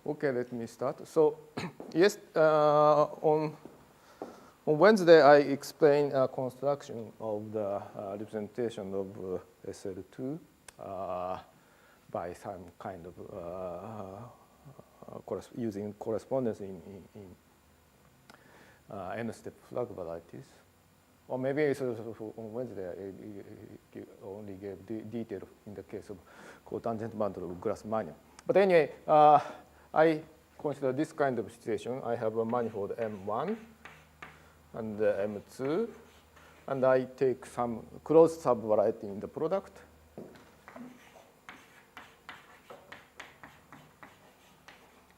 Okay, let me start. So, yes, on Wednesday I explained a construction of the representation of SL2 by some kind of using correspondence in n-step flag varieties. Or maybe it's on Wednesday I only gave detail in the case of cotangent bundle of glass manifold. But anyway, I consider this kind of situation. I have a manifold M1 and M2, and I take some closed subvariety in the product.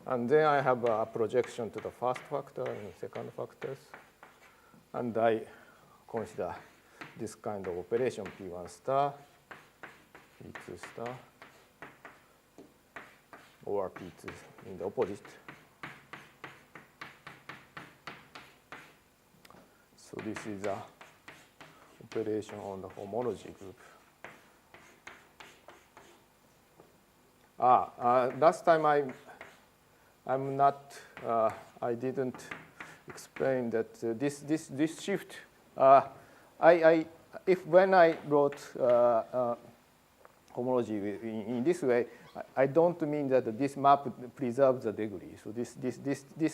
And then I have a projection to the first factor and second factors. And I consider this kind of operation P1 star, P2 star, or P2 in the opposite. So this is a operation on the homology group. Last time I'm not. I didn't explain that this shift. When I wrote homology in this way, I don't mean that this map preserves the degree. So this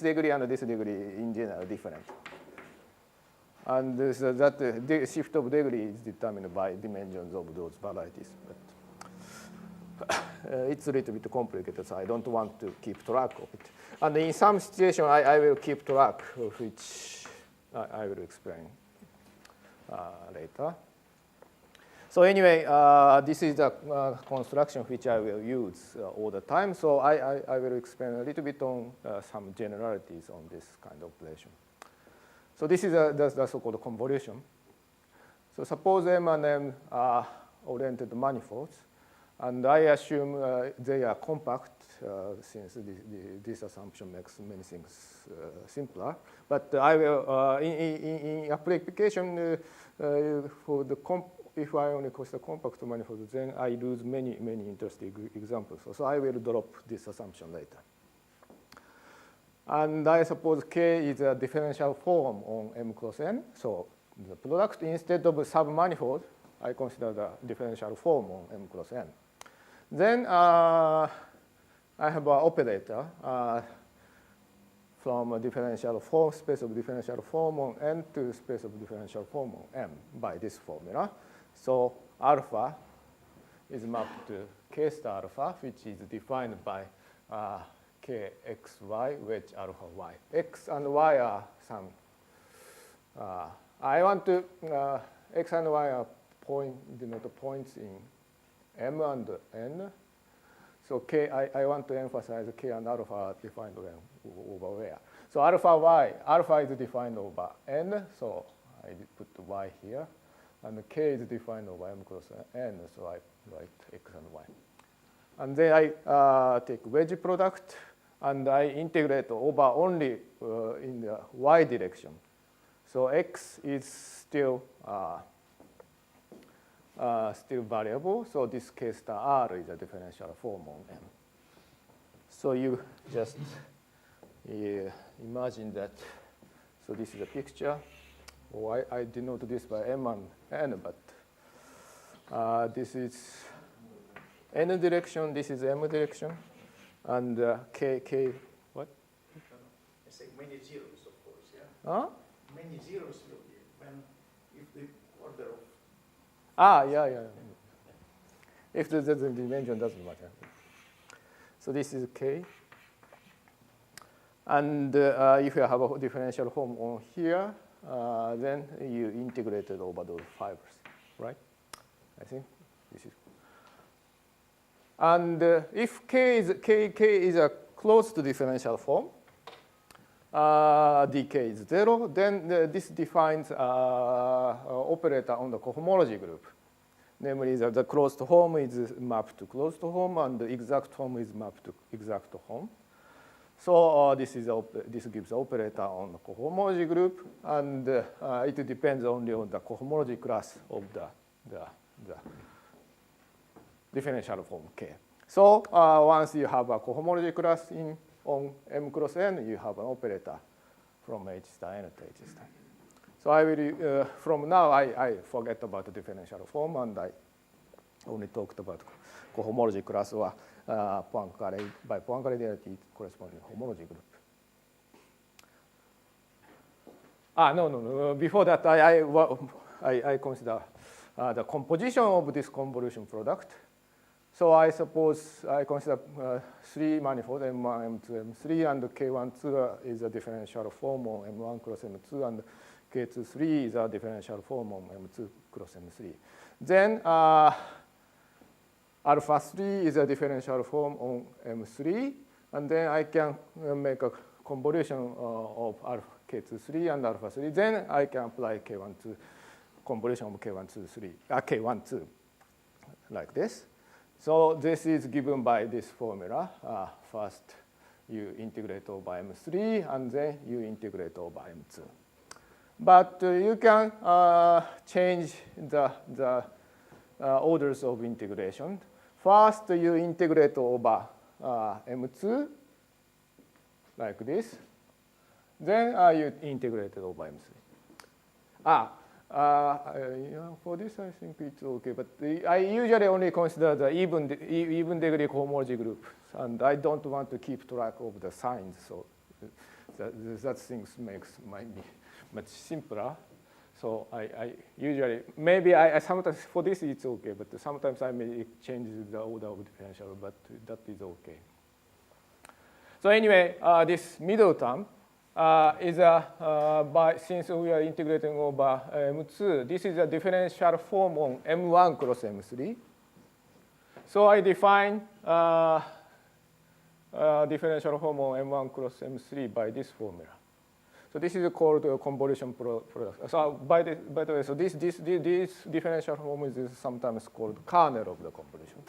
degree and this degree in general are different. And the shift of degree is determined by dimensions of those varieties. But it's a little bit complicated, so I don't want to keep track of it. And in some situation, I will keep track of which I will explain later. So anyway, this is the construction which I will use all the time. So I will explain a little bit on some generalities on this kind of operation. So this is the so-called convolution. So suppose M and M are oriented manifolds, and I assume they are compact, since this assumption makes many things simpler. But I will, in application, for the if I only consider compact manifolds, then I lose many interesting examples. So I will drop this assumption later. And I suppose K is a differential form on M cross N. So the product, instead of a submanifold, I consider the differential form on M cross N. Then I have an operator from a differential form, space of differential form on N to space of differential form on M by this formula. So alpha is mapped to K star alpha, which is defined by Kxy, wedge alpha y. X and y are some. I want to X and y are denote points in M and N. So K, I want to emphasize K and alpha are defined over where. So alpha is defined over N, so I put y here. And K is defined over M cross N, so I write X and Y. And then I take wedge product, and I integrate over only in the Y direction. So X is still variable, so this K star R is a differential form on M. So you just imagine that. So this is a picture. Oh, I denote this by M and N, but this is N direction, this is M direction, and K, what? I say many zeros, of course, yeah? Huh? Many zeros will be if the order of... Yeah. If the dimension doesn't matter. So this is K. And if you have a differential form on here, then you integrate it over those fibers, right? I think this is. And if K is a closed differential form, dk is 0, then this defines operator on the cohomology group. Namely, that the closed form is mapped to closed form, and the exact form is mapped to exact form. So this gives the operator on the cohomology group, and it depends only on the cohomology class of the differential form K. So once you have a cohomology class in on M cross N, you have an operator from H star N to H star. So I will, from now, I forget about the differential form, and I only talked about cohomology class or Poincare by Poincare identity corresponding homology group. No. Before that, I consider the composition of this convolution product. So I suppose I consider three manifolds, M1, M2, M3, and K12 is a differential form on M1 cross M2, and K23 is a differential form on M2 cross M3. Then alpha 3 is a differential form on M3, and then I can make a convolution of alpha K23 and alpha 3. Then I can apply K12 convolution of K12 like this. So this is given by this formula. First, you integrate over M3, and then you integrate over M2. But you can change the orders of integration. First, you integrate over M2, like this. Then you integrate over M3. For this, I think it's okay. But I usually only consider the even degree cohomology group, and I don't want to keep track of the signs. So that things makes me much simpler. So I usually, maybe I sometimes, for this it's okay, but sometimes I may change the order of differential, but that is okay. So anyway, this middle term is since we are integrating over M2, this is a differential form on M1 cross M3. So I define differential form on M1 cross M3 by this formula. So this is called a convolution product. So by the way, so this differential form is sometimes called kernel of the convolution.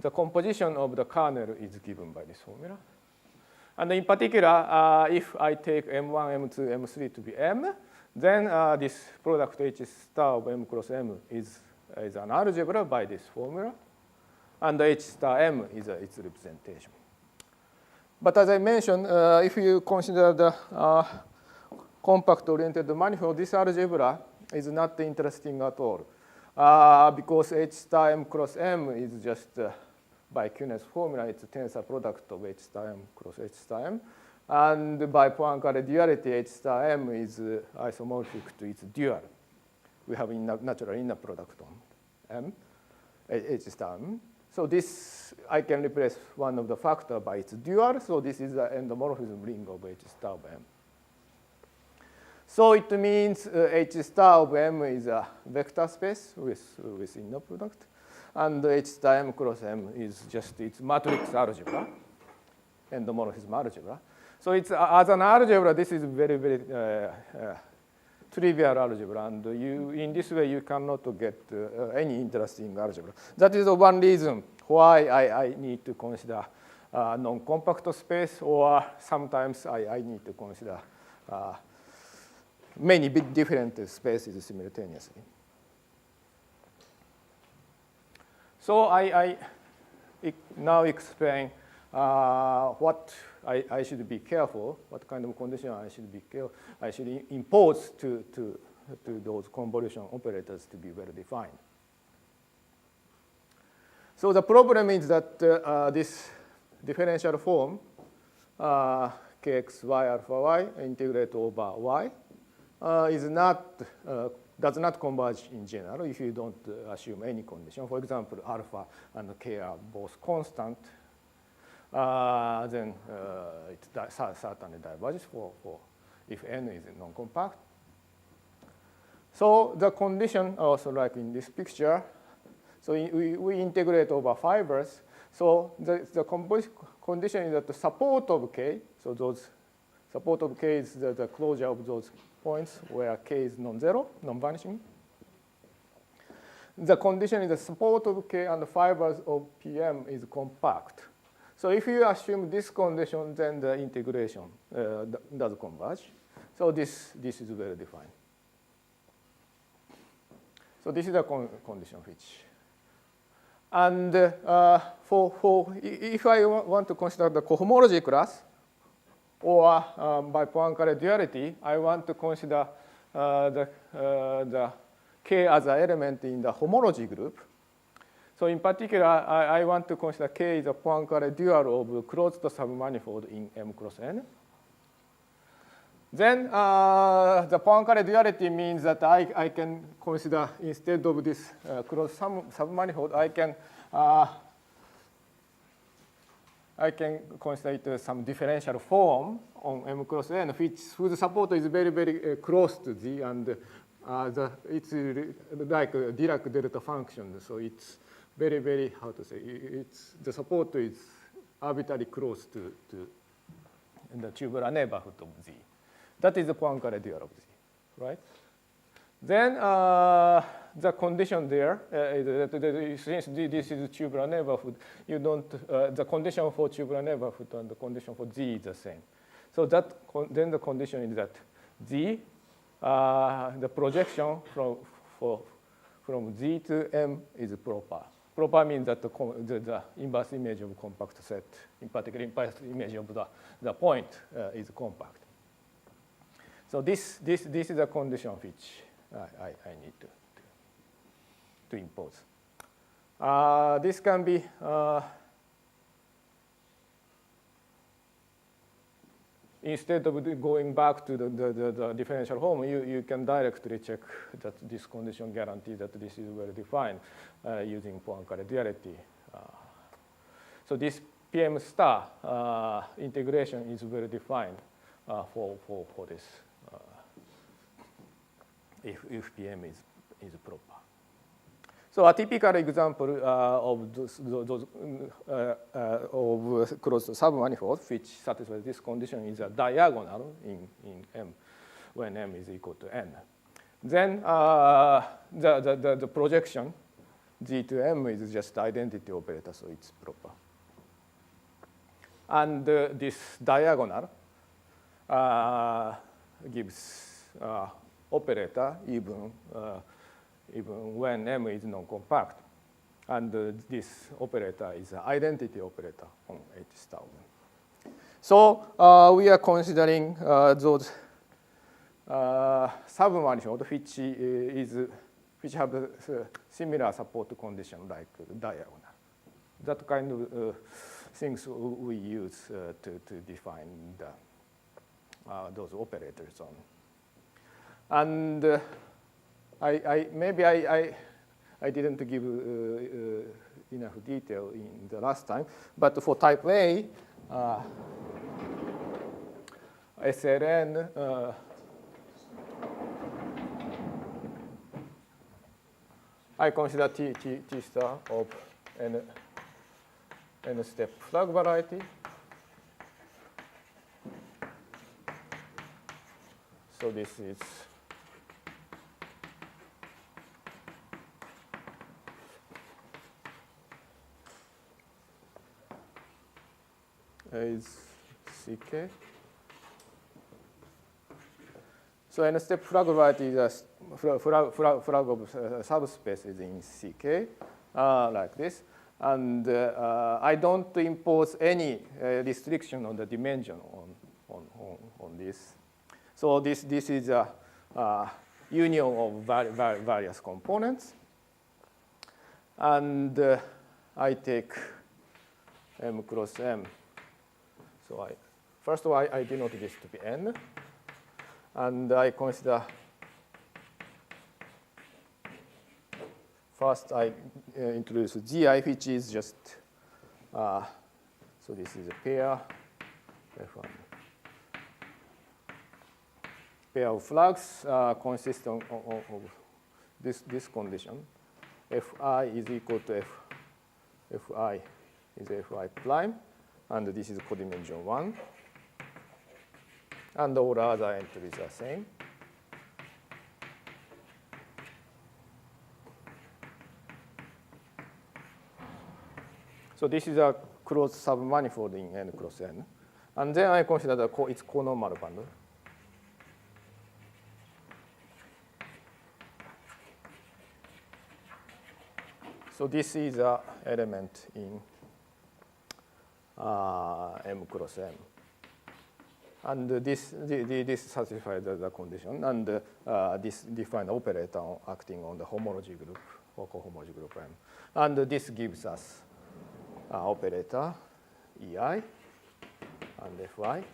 The composition of the kernel is given by this formula. And in particular, if I take M1, M2, M3 to be M, then this product H star of M cross M is an algebra by this formula. And H star M is its representation. But as I mentioned, if you consider the compact-oriented manifold, this algebra is not interesting at all. Because H star M cross M is just by Q-ness formula, it's a tensor product of H star M cross H star M. And by Poincare duality, H star M is isomorphic to its dual. We have natural inner product on M, H star M. So this, I can replace one of the factors by its dual. So this is the endomorphism ring of H star of M. So it means H star of M is a vector space with inner product. And H star M cross M is just its matrix algebra, endomorphism algebra. So it's as an algebra, this is very, very trivial algebra. And in this way, you cannot get any interesting algebra. That is the one reason why I need to consider non-compact space, or sometimes I need to consider many different spaces simultaneously. So I now explain what I should be careful, what kind of condition I should be careful, I should impose to those convolution operators to be well defined. So the problem is that this differential form kxy alpha y integrate over y does not converge in general if you don't assume any condition. For example, alpha and k are both constant, then it certainly diverges for if n is non-compact. So the condition also like in this picture. So we integrate over fibers. So the condition is that the support of k, so those support of k is the closure of those points where k is non-zero, non-vanishing. The condition is the support of k and the fibers of PM is compact. So if you assume this condition, then the integration does converge. So this is well defined. So this is a condition which And if I want to consider the cohomology class, or by Poincare duality, I want to consider the K as an element in the homology group. So in particular, I want to consider K is a Poincare dual of closed submanifold in M cross N. Then the Poincare duality means that I can consider, instead of this closed submanifold, I can consider it some differential form on M cross N, whose support is very, very close to Z, and it's like a Dirac delta function. So it's very, very, how to say, the support is arbitrarily close to the tubular neighborhood of Z. That is the Poincare dual of Z, right? Then the condition there, since this is tubular neighborhood, you don't, the condition for tubular neighborhood and the condition for Z is the same. So then the condition is that Z, the projection from Z to M is proper. Proper means that the inverse image of compact set, in particular inverse image of the point is compact. So this is a condition which I need to impose. This can be instead of going back to the differential form, you can directly check that this condition guarantees that this is well defined using Poincare duality. So this PM star integration is well defined for this. If PM is proper. So a typical example of those of closed submanifold which satisfies this condition is a diagonal in M when M is equal to N. Then the projection G to M is just identity operator, so it's proper. And this diagonal gives operator even when M is non-compact. And this operator is an identity operator on H star. So we are considering those submanifold which have a similar support condition like diagonal. That kind of things we use to define those operators on. And maybe I didn't give enough detail in the last time, but for type A, SLN I consider T star of n step flag variety. So this is CK. So n step flag variety is a flag of subspace is in CK like this. And I don't impose any restriction on the dimension on this. So this is a union of various components. And I take M cross M. So first of all, I denote this to be N. And I consider, first I introduce GI, which is just, so this is a pair, F1. Pair of flags consistent of this condition. Fi is equal to Fi is Fi prime, and this is codimension 1. And all other entries are same. So this is a closed submanifold in N cross N. And then I consider its conormal bundle. So this is an element in M cross M. And this satisfies the condition, and this defines the operator acting on the homology group or cohomology group M. And this gives us operator EI and Fi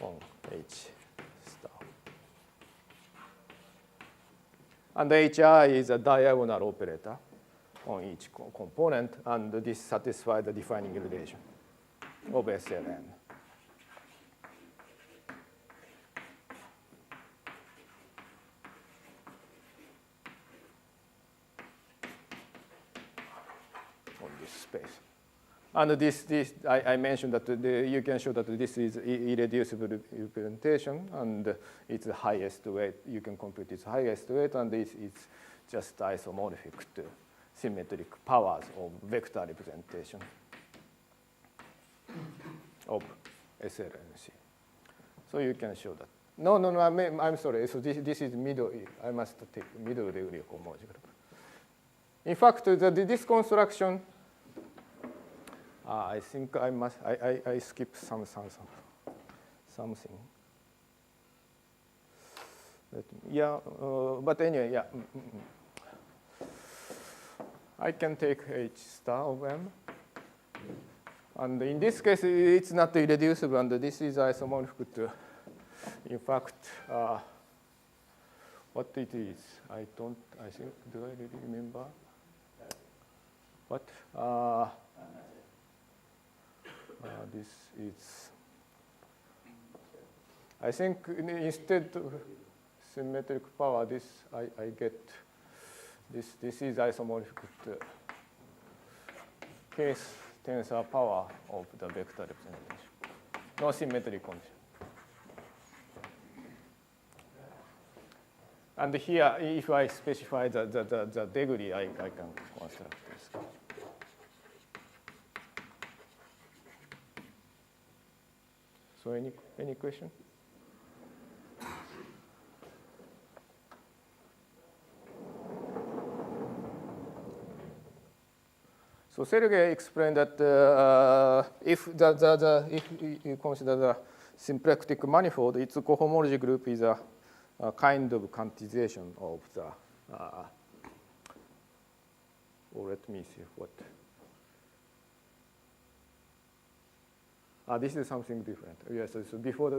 on H star. And HI is a diagonal operator on each component, and this satisfies the defining relation of SLN. On this space. And I mentioned that you can show that this is irreducible representation, and it's the highest weight. You can compute its highest weight, and it's just isomorphic to symmetric powers of vector representation of SLNC. So you can show that. No, I'm sorry. So this is middle. I must take middle degree of cohomology group. In fact, this construction, I think I skipped something. Yeah, but anyway, yeah. I can take H star of M. And in this case, it's not irreducible, and this is isomorphic to, in fact, what it is. I think, do I really remember? What? This is, I think instead of symmetric power, I get, this is isomorphic to case tensor power of the vector representation. No symmetric condition. And here, if I specify the degree, I can construct this. So any question? So Sergey explained that if you consider the symplectic manifold, its cohomology group is a kind of quantization of the. Or let me see what. This is something different. Yes. So before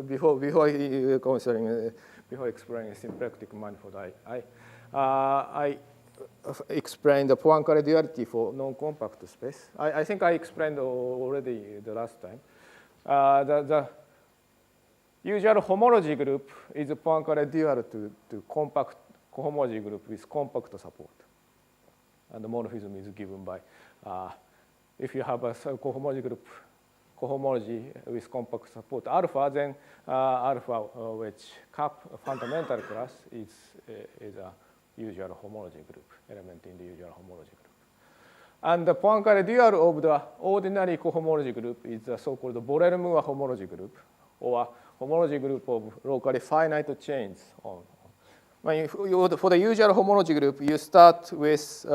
explaining symplectic manifold, I explained the Poincare duality for non-compact space. I think I explained already the last time. The usual homology group is a Poincare dual to compact cohomology group with compact support. And the morphism is given by, if you have a cohomology group, cohomology with compact support alpha, then alpha which cap fundamental class is a usual homology group, element in the usual homology group. And the Poincare dual of the ordinary cohomology group is the so-called Borel-Moore homology group, or homology group of locally finite chains. For the usual homology group, you start with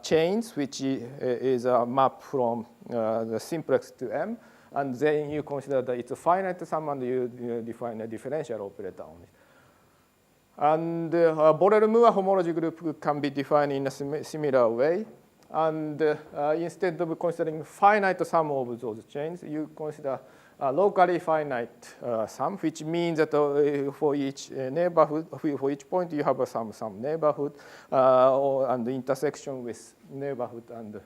chains, which is a map from the simplex to M, and then you consider that it's a finite sum, and you define a differential operator on it. And Borel-Moore homology group can be defined in a similar way. And instead of considering finite sum of those chains, you consider a locally finite sum, which means that for each neighborhood, for each point, you have some neighborhood and the intersection with neighborhood and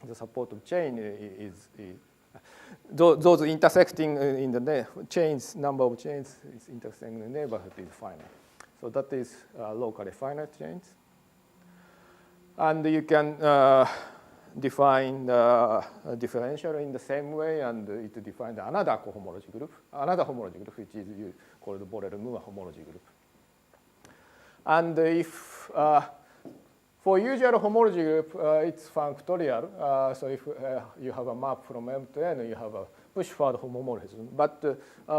the support of chain is those intersecting in the chains, number of chains is intersecting in the neighborhood is finite. So that is locally finite chains. And you can define a differential in the same way, and it defines another cohomology group, which is called Borel-Moore homology group. And if for usual homology group, it's functorial. So if you have a map from M to N, you have a push-forward homomorphism. But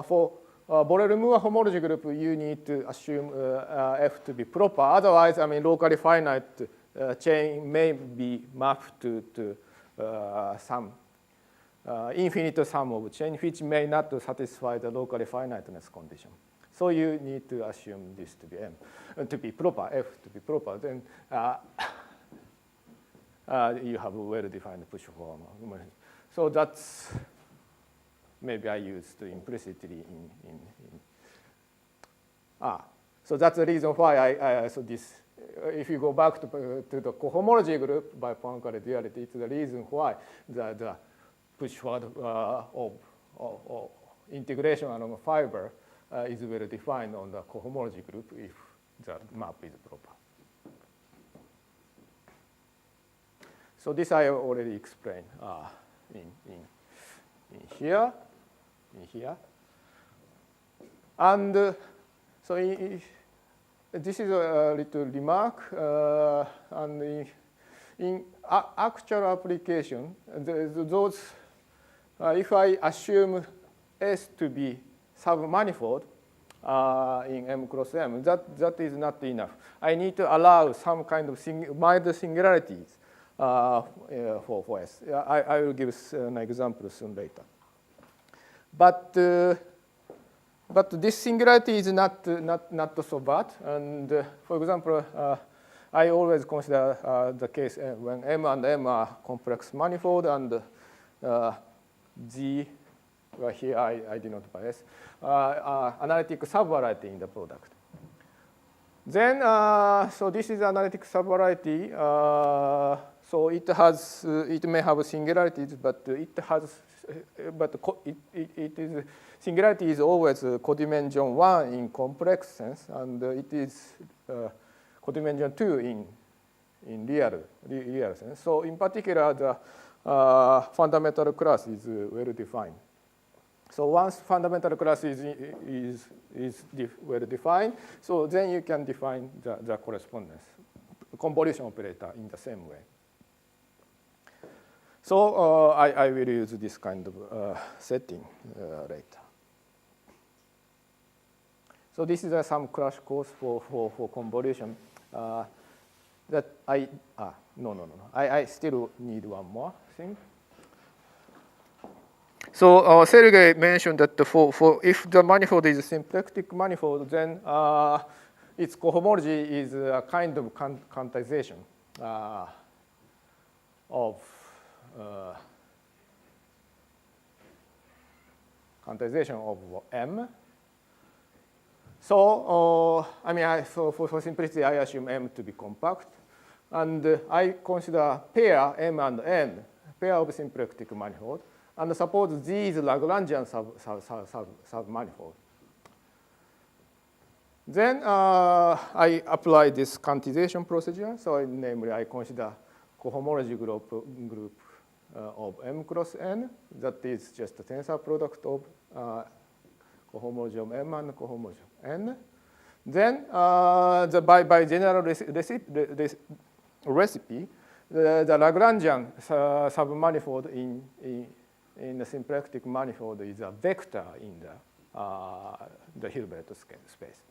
for Borel-Moore homology group, you need to assume F to be proper. Otherwise, locally finite chain may be mapped to some infinite sum of chain, which may not satisfy the locally finiteness condition. So you need to assume this to be M, to be proper, F to be proper. Then you have a well-defined push form. So that's maybe I used implicitly so that's the reason why so this. If you go back to the cohomology group by Poincare duality, it's the reason why the push forward of integration along a fiber is well defined on the cohomology group if the map is proper. So this I already explained in here, and so this is a little remark, and in actual application, those if I assume S to be submanifold in M cross M, that is not enough. I need to allow some kind of mild singularities for S. I will give an example soon later. But this singularity is not so bad. And for example, I always consider the case when M and M are complex manifold and G, well, here I did not bias, analytic subvariety in the product. Then, so this is analytic subvariety. So it may have singularities, but singularity is always codimension 1 in complex sense, and it is codimension 2 in real sense. So in particular, the fundamental class is well defined. So once fundamental class is well defined, so then you can define the correspondence convolution operator in the same way. So I will use this kind of setting later. So this is some crash course for convolution that I still need one more thing. So Sergey mentioned that for if the manifold is a symplectic manifold, then its cohomology is a kind of quantization of M. So I mean, for simplicity, I assume M to be compact, and I consider pair M and N, pair of symplectic manifold, and suppose Z is Lagrangian submanifold. Then I apply this quantization procedure. So namely, I consider cohomology group of M cross N. That is just the tensor product of cohomology of M and cohomology of N. Then by general recipe, the Lagrangian submanifold in the symplectic manifold is a vector in the Hilbert space.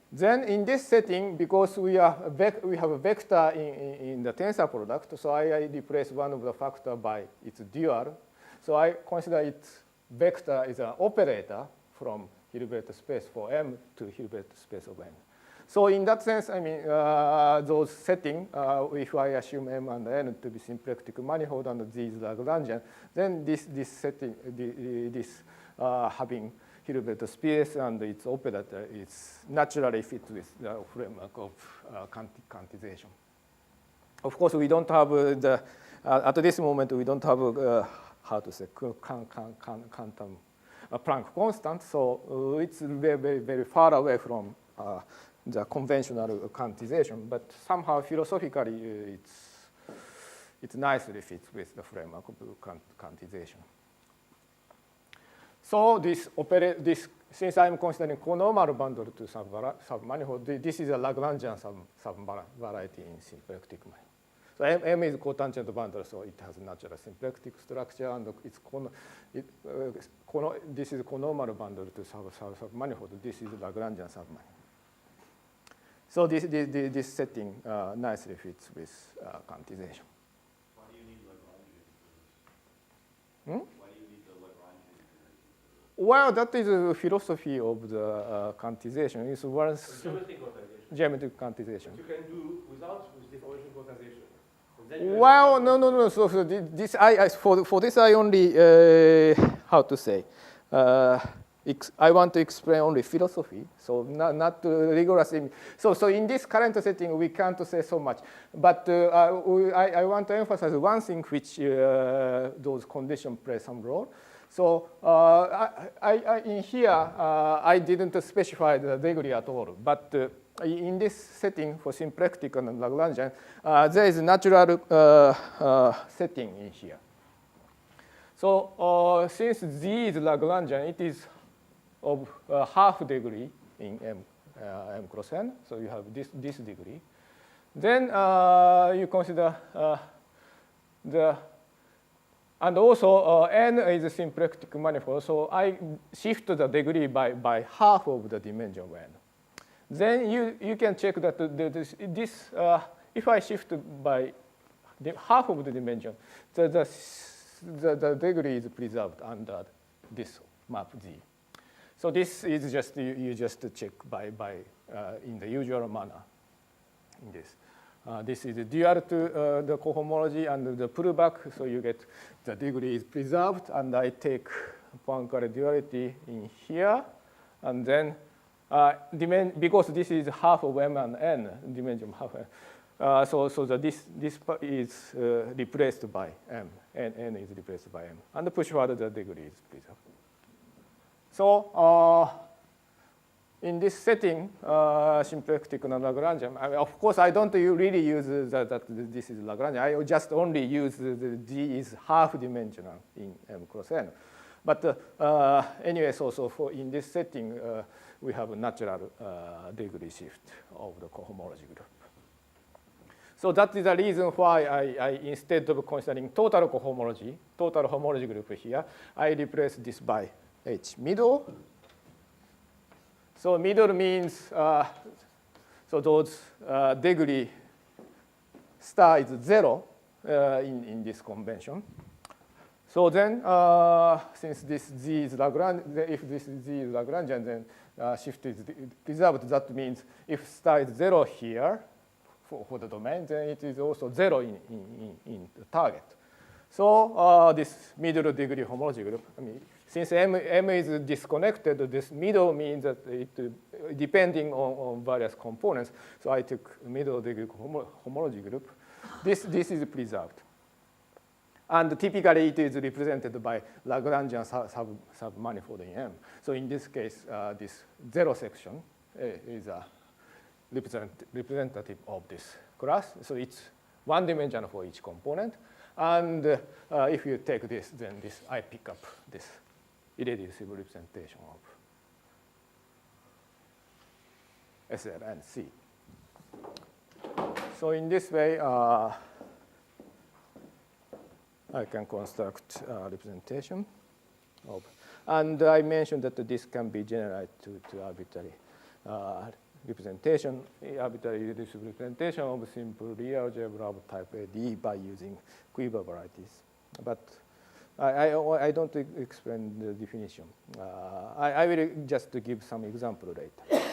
Then in this setting, because we have a vector in the tensor product, so I replace one of the factor by its dual. So I consider its vector is an operator from Hilbert space for M to Hilbert space of N. So in that sense, I mean, those settings, if I assume M and N to be symplectic manifold and Z is Lagrangian, then this setting, having Hilbert space and its operator is naturally fit with the framework of quantization. Of course, we don't have at this moment, we don't have, how to say, quantum Planck constant, so it's very, very far away from the conventional quantization, but somehow philosophically it nicely fits with the framework of quantization. So since I'm considering conormal bundle to submanifold, this is a Lagrangian subvariety in symplectic manifold. So M is cotangent bundle, so it has natural symplectic structure, and this is conormal bundle to submanifold. This is Lagrangian submanifold. So this setting nicely fits with quantization. Why do you need Lagrangian for this? Hmm? Why do you need the Lagrangian for this? Well, that is a philosophy of the quantization. It's one Geometric quantization. geometric quantization. But you can do without with deformation quantization. And then you Well, have- no. So this for this I only how to say. I want to explain only philosophy, so not rigorous. So in this current setting, we can't say so much. But I want to emphasize one thing which those conditions play some role. So in here, I didn't specify the degree at all. But in this setting for symplectic and Lagrangian, there is a natural setting in here. So since Z is Lagrangian, it is of half degree in M cross N. So you have this degree. Then you consider and also N is a symplectic manifold. So I shift the degree by half of the dimension of N. Then you can check that this if I shift by half of the dimension, the degree is preserved under this map Z. So this is just you just check by in the usual manner. In this, this is dual to the cohomology and the pullback. So you get the degree is preserved, and I take Poincare duality in here, and then because this is half of M and N dimension half. So this is replaced by M, and N is replaced by M, and push further the degree is preserved. So in this setting, symplectic and Lagrangian, of course, I don't really use that this is Lagrangian. I just only use the G is half dimensional in M cross N. But anyway, so for in this setting, we have a natural degree shift of the cohomology group. So that is the reason why I instead of considering total homology group here, I replace this by H middle. So middle means so those degree star is 0 in this convention. So then since this Z is Lagrangian, if this Z is Lagrangian, then shift is preserved. That means if star is 0 here for the domain, then it is also 0 in the target. So this middle degree homology group, since M is disconnected, this middle means that it depending on various components. So I took middle degree homology group. This is preserved. And typically it is represented by Lagrangian submanifold in M. So in this case, this 0 section is a representative of this class. So it's one dimension for each component. And if you take this, then I pick up this irreducible representation of SL and C. So in this way, I can construct representation of, and I mentioned that this can be generalized to arbitrary representation, arbitrary irreducible representation of simple real algebra of type AD by using quiver varieties. But I don't explain the definition. I will just give some example later.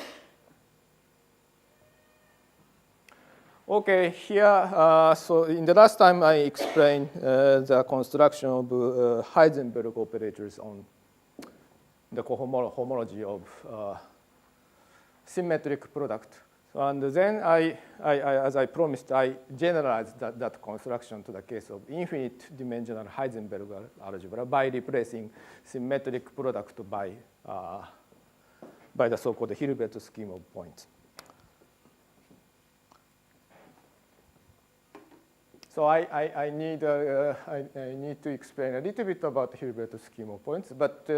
Okay, here, so in the last time I explained the construction of Heisenberg operators on the cohomology of symmetric product. And then as I promised, I generalized that construction to the case of infinite dimensional Heisenberg algebra by replacing symmetric product by the so-called Hilbert scheme of points. So I need to explain a little bit about Hilbert scheme of points, but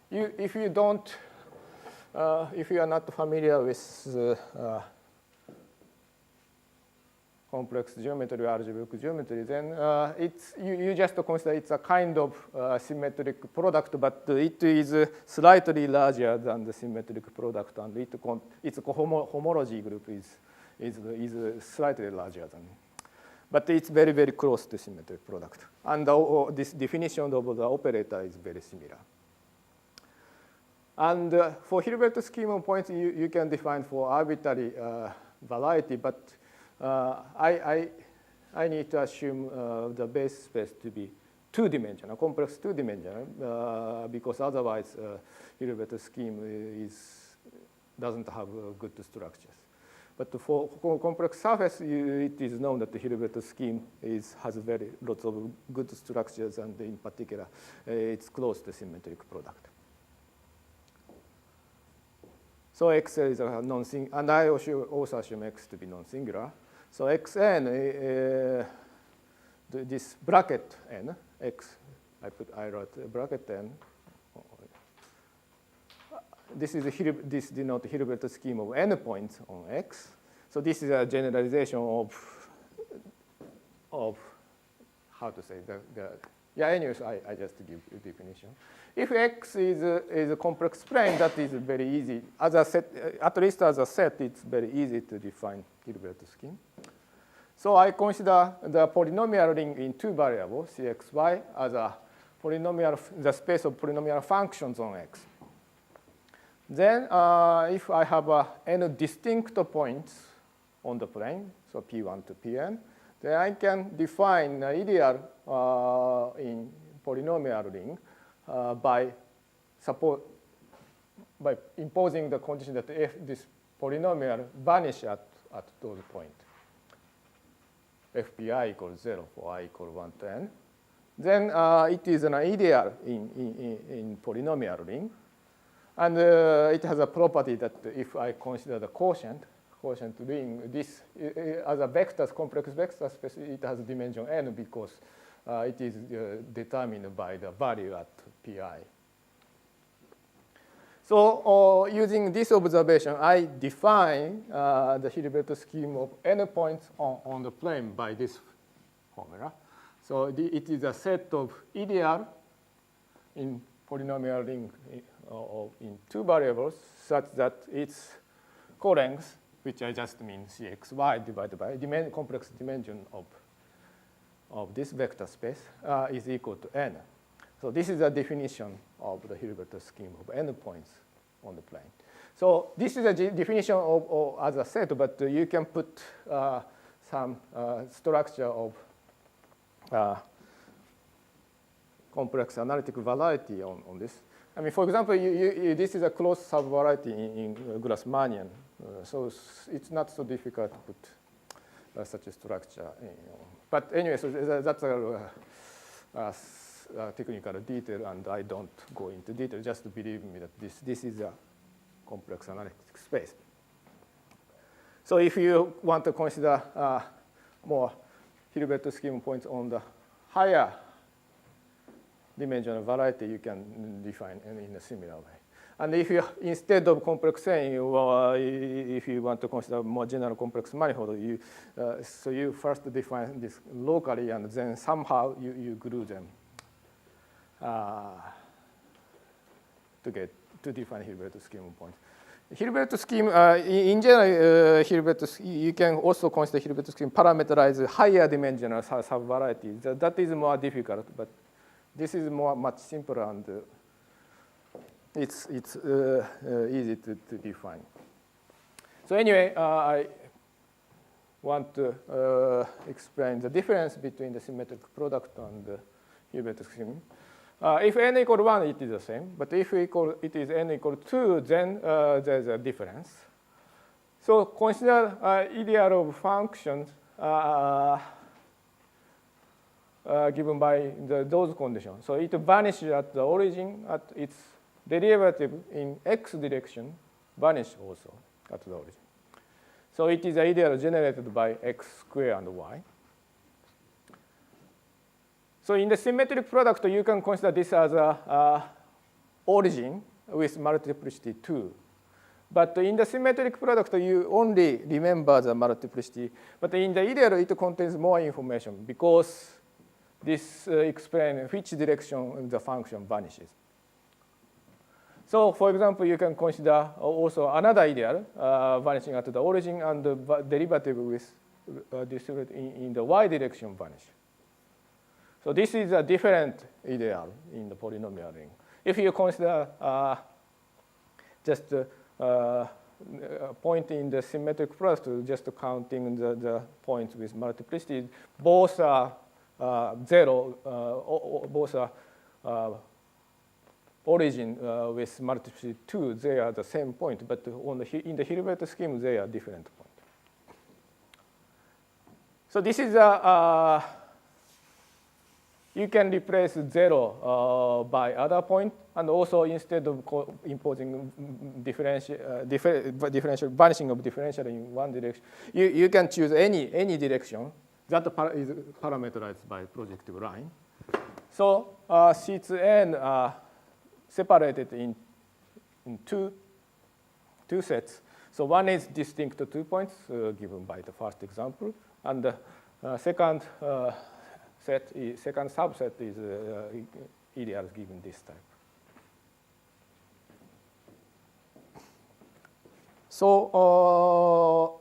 if you don't, if you are not familiar with complex geometry, algebraic geometry, then you just consider it's a kind of symmetric product, but it is slightly larger than the symmetric product, and its homology group is slightly larger than. But it's very, very close to symmetric product. And this definition of the operator is very similar. And for Hilbert scheme of points, you can define for arbitrary variety, but I need to assume the base space to be two-dimensional, complex two-dimensional, because otherwise Hilbert scheme doesn't have good structures. But for complex surface, it is known that the Hilbert scheme has lots of good structures, and in particular, it's close to symmetric product. So XL is a non-singular, and I also assume X to be non-singular. So Xn, this bracket n, X, I wrote bracket n. This denotes Hilbert scheme of n points on X. So this is a generalization of how to say anyways, I just give a definition. If X is a complex plane, that is very easy. As a set, at least as a set, it's very easy to define Hilbert scheme. So I consider the polynomial ring in two variables, Cxy, as a polynomial, the space of polynomial functions on X. Then if I have n distinct points on the plane, so P1 to Pn, then I can define the ideal in polynomial ring by imposing the condition that if this polynomial vanish at those points, fpi equals 0 for I equal 1 to n, then it is an ideal in polynomial ring. And it has a property that if I consider the quotient ring, this as a vectors, complex vector space, it has dimension n because it is determined by the value at pi. So using this observation, I define the Hilbert scheme of n points on the plane by this formula. So it is a set of ideal in polynomial ring in two variables such that its colength, which I just mean Cxy divided by complex dimension of this vector space, is equal to n. So this is a definition of the Hilbert scheme of n points on the plane. So this is a definition of as a set, but you can put some structure of complex analytic variety on this. I mean, for example, this is a closed subvariety in Grassmannian, so it's not so difficult to put such a structure. But anyway, so that's a technical detail, and I don't go into detail. Just believe me that this is a complex analytic space. So if you want to consider more Hilbert scheme points on the higher dimensional variety, you can define in a similar way. And if you, instead of complex saying, if you want to consider more general complex manifold, so you first define this locally, and then somehow you glue them to define Hilbert scheme points. Hilbert scheme, in general, you can also consider Hilbert scheme parameterize higher dimensional subvarieties. That is more difficult, but this is much simpler, and it's easy to define. So anyway, I want to explain the difference between the symmetric product and the Hilbert scheme. If n equal 1, it is the same. But if it is n equal 2, then there's a difference. So consider ideal of functions given by those conditions. So it vanishes at the origin, at its derivative in x direction vanish also at the origin. So it is ideal generated by x squared and y. So in the symmetric product, you can consider this as a origin with multiplicity 2. But in the symmetric product, you only remember the multiplicity. But in the ideal, it contains more information because this explains which direction the function vanishes. So, for example, you can consider also another ideal vanishing at the origin and the derivative with distributed in the y direction vanish. So this is a different ideal in the polynomial ring. If you consider just point in the symmetric product, just counting the points with multiplicity, both are zero, both are origin with multiplicity 2, they are the same point, but in the Hilbert scheme, they are different points. So this is a, you can replace 0 by other point, and also instead of imposing differential vanishing of differential in one direction, you can choose any direction that is parameterized by projective line. So sheets n are separated in two sets. So one is distinct 2 points given by the first example, and the second subset is ideals given this type. So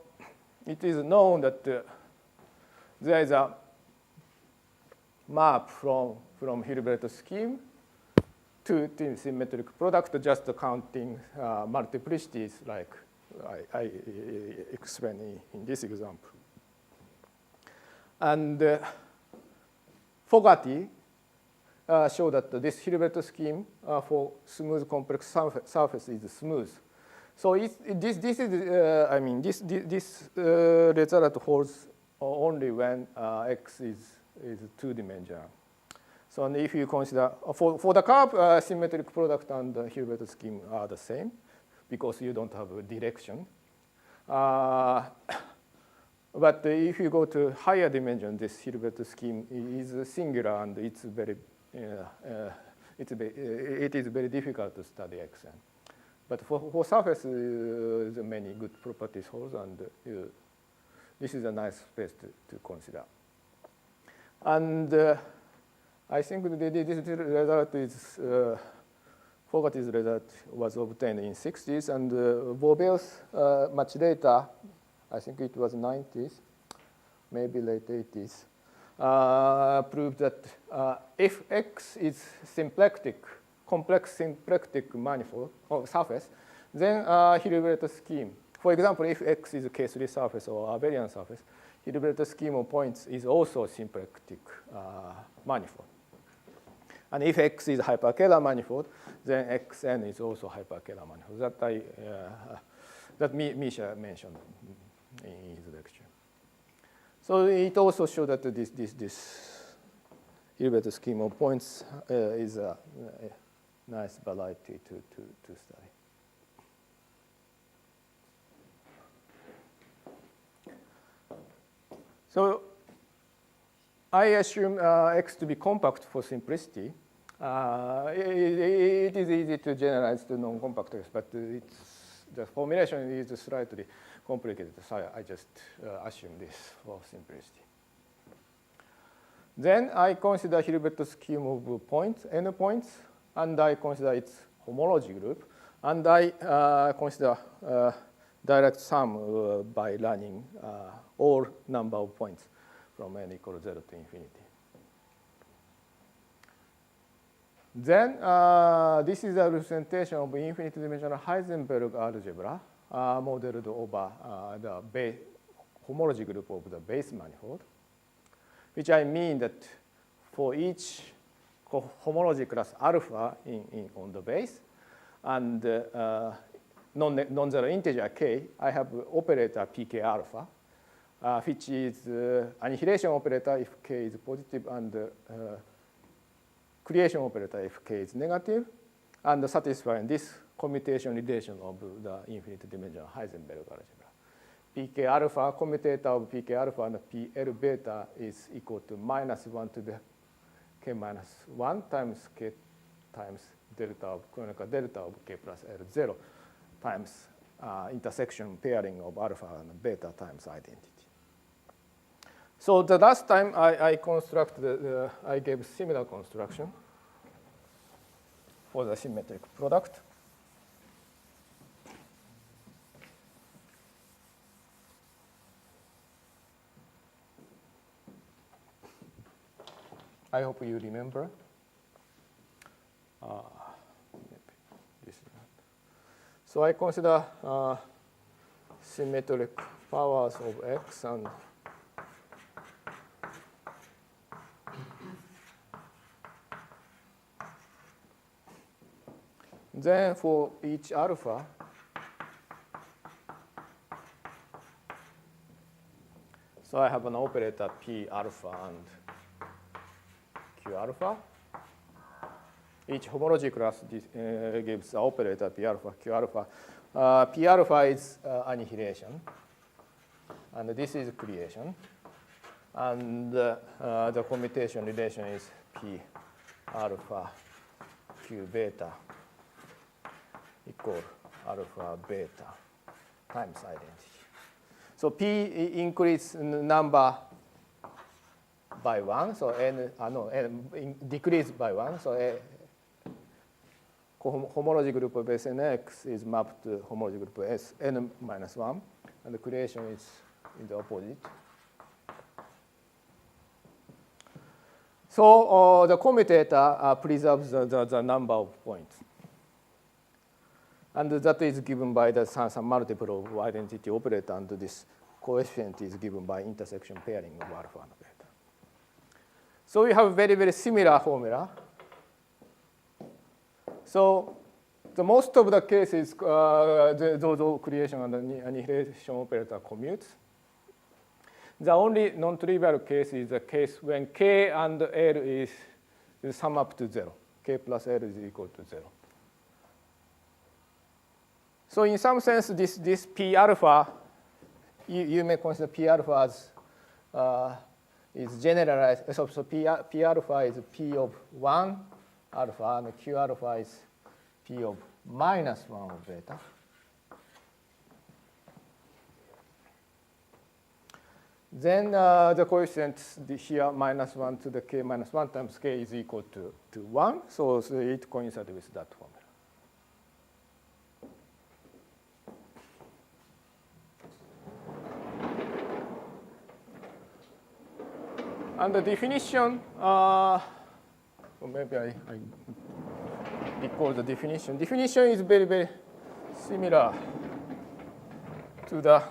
it is known that there is a map from Hilbert scheme to the symmetric product, just counting multiplicities like I explained in this example. And Fogarty showed that this Hilbert scheme for smooth complex surface is smooth. So this result holds only when x is two-dimensional. So if you consider for the curve, symmetric product and the Hilbert scheme are the same because you don't have a direction. But if you go to higher dimension, this Hilbert scheme is singular, and it is very difficult to study Xn. But for surface, there are many good properties holds, and this is a nice space to consider. And I think this result is Fogarty's result was obtained in 60s, and Bobel's much later. I think it was 90s, maybe late 80s, proved that if X is complex symplectic manifold or surface, then Hilbert scheme. For example, if X is a K3 surface or abelian surface, Hilbert scheme of points is also symplectic manifold. And if X is hyperkähler manifold, then Xn is also hyperkähler manifold. That Misha mentioned in his lecture. So it also showed that this Hilbert scheme of points is a nice variety to study. So I assume X to be compact for simplicity. It is easy to generalize to non-compact X, but the formulation is slightly complicated, so I just assume this for simplicity. Then I consider Hilbert scheme of points, n points, and I consider its homology group, and I consider direct sum by running all number of points from n equals 0 to infinity. Then this is a representation of infinite dimensional Heisenberg algebra modeled over the homology group of the base manifold, which I mean that for each homology class alpha on the base and non-zero integer k, I have operator pk alpha, which is annihilation operator if k is positive and creation operator if k is negative, and satisfying this commutation relation of the infinite dimensional Heisenberg algebra. Pk alpha, commutator of pk alpha and pl beta is equal to -1 to the k minus 1 times k times delta of k plus L0 times intersection pairing of alpha and beta times identity. So the last time I gave similar construction for the symmetric product. I hope you remember. So I consider symmetric powers of x and then for each alpha, so I have an operator P alpha and Q alpha. Each homology class gives operator P alpha, Q alpha. P alpha is annihilation, and this is creation. And the commutation relation is P alpha Q beta equal alpha beta times identity. So P increase number by 1, so n decrease by 1. So homology group of Snx is mapped to homology group of Sn minus 1, and the creation is in the opposite. So the commutator preserves the number of points. And that is given by the some multiple of identity operator, and this coefficient is given by intersection pairing of alpha and beta. So we have very, very similar formula. So the most of the cases, those creation and annihilation operator commutes. The only non-trivial case is the case when k and L is sum up to 0. K plus L is equal to 0. So in some sense, this P alpha, you may consider P alpha as is generalized. So P alpha is P of 1 alpha, and Q alpha is P of minus 1 of beta. Then the coefficient here minus 1 to the k minus 1 times k is equal to 1. So it coincides with that formula. And the definition, maybe I recall the definition. Definition is very, very similar to the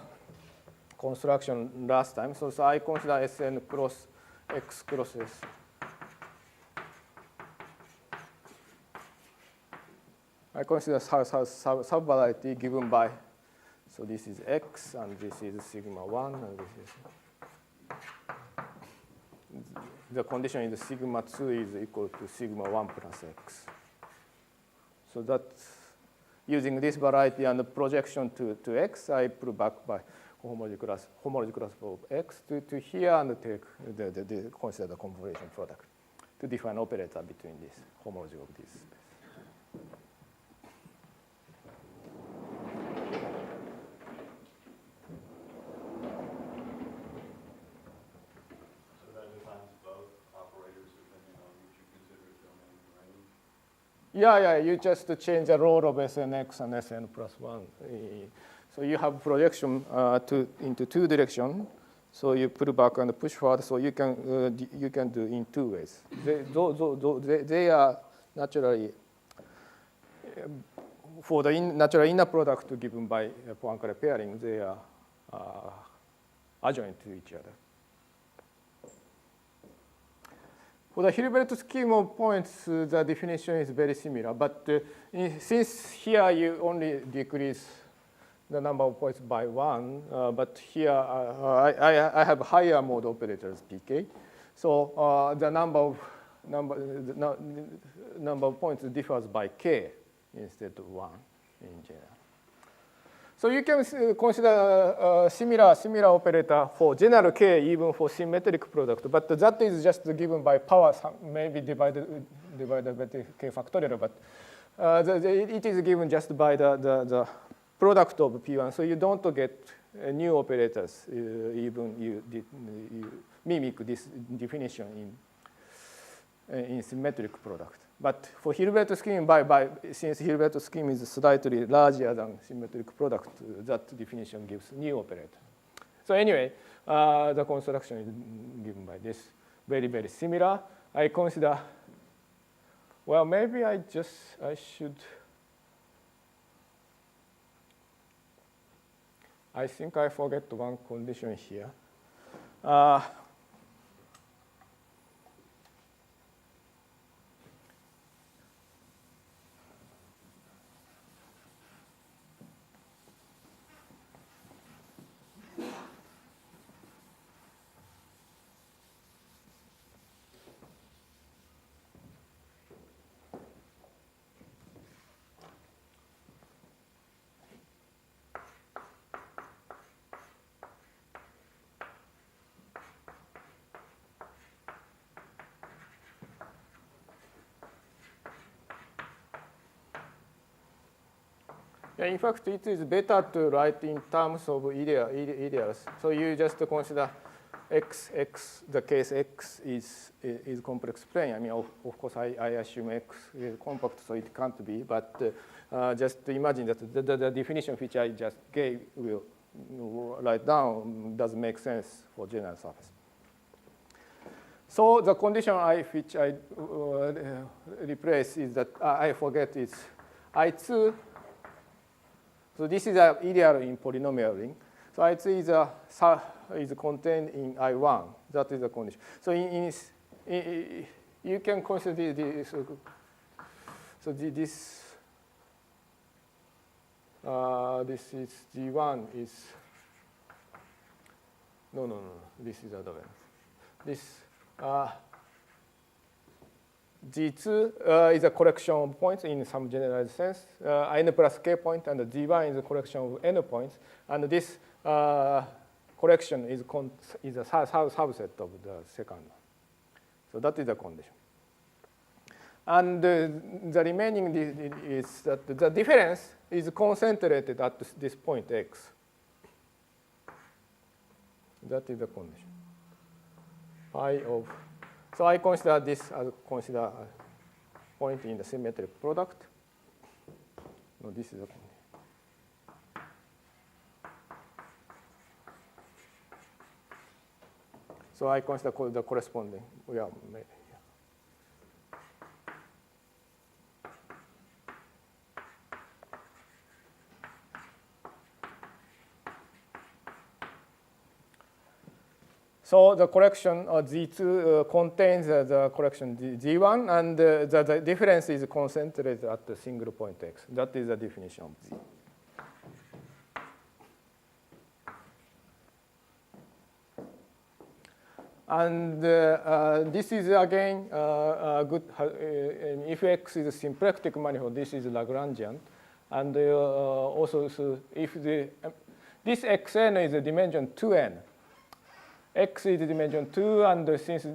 construction last time. So I consider Sn cross X cross S. I consider subvariety given by, so this is X, and this is sigma 1, and this is, the condition is sigma 2 is equal to sigma 1 plus X. So that using this variety and the projection to X, I put back by homology class of X to here and take consider the convolution product to define operator between this homology of this space. So that defines both operators depending on which you consider a domain range? Yeah, you just change the role of Snx and Sn plus 1. So you have projection into two directions. So you put back and push forward. So you can do in two ways. They are naturally for the natural inner product given by Poincare pairing. They are adjoint to each other. For the Hilbert scheme of points, the definition is very similar. But since here you only decrease the number of points by 1, but here I have higher mode operators pk. So the number of points differs by k instead of 1 in general. So you can consider similar operator for general k even for symmetric product, but that is just given by power, maybe divided by the k factorial, but it is given just by the product of P1, so you don't get new operators even you mimic this definition in symmetric product. But for Hilbert scheme, since Hilbert scheme is slightly larger than symmetric product, that definition gives new operator. So anyway, the construction is given by this, very, very similar. I consider, well, maybe I should, I think I forget one condition here. Yeah, in fact, it is better to write in terms of ideas. So you just consider x, the case x is complex plane. I mean, of course, I assume x is compact, so it can't be. But just imagine that the definition which I just gave will write down does make sense for general surface. So the condition which I replace is that I forget is I2. So this is an ideal in polynomial ring. So I2 is contained in I1. That is the condition. So you can consider this. So this is G1 is no. This is other way. This G2 is a collection of points in some generalized sense. N plus k point, and G1 is a collection of n points. And this collection is a subset of the second one. So that is the condition. And the remaining is that the difference is concentrated at this point x. That is the condition. So I consider this as a point in the symmetric product. No, this is a condition. So I consider the corresponding. Yeah, maybe. So the collection G2 contains the collection G1, and the difference is concentrated at the single point x. That is the definition of Z. And this is again good. If x is a symplectic manifold, this is Lagrangian, and also so if this xn is a dimension 2n. X is dimension 2, and since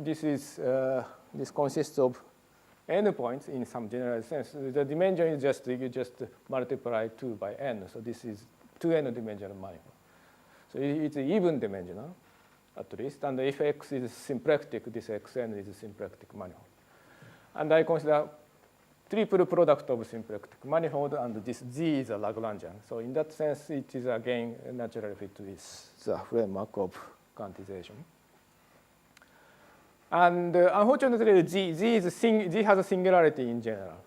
this consists of n points in some general sense, the dimension is you just multiply 2 by n. So this is 2n dimensional manifold. So it's even dimensional, at least. And if x is symplectic, this xn is a symplectic manifold. And I consider triple product of symplectic manifold, and this Z is a Lagrangian. So in that sense, it is again naturally fit with the framework of quantization. And unfortunately, Z has a singularity in general.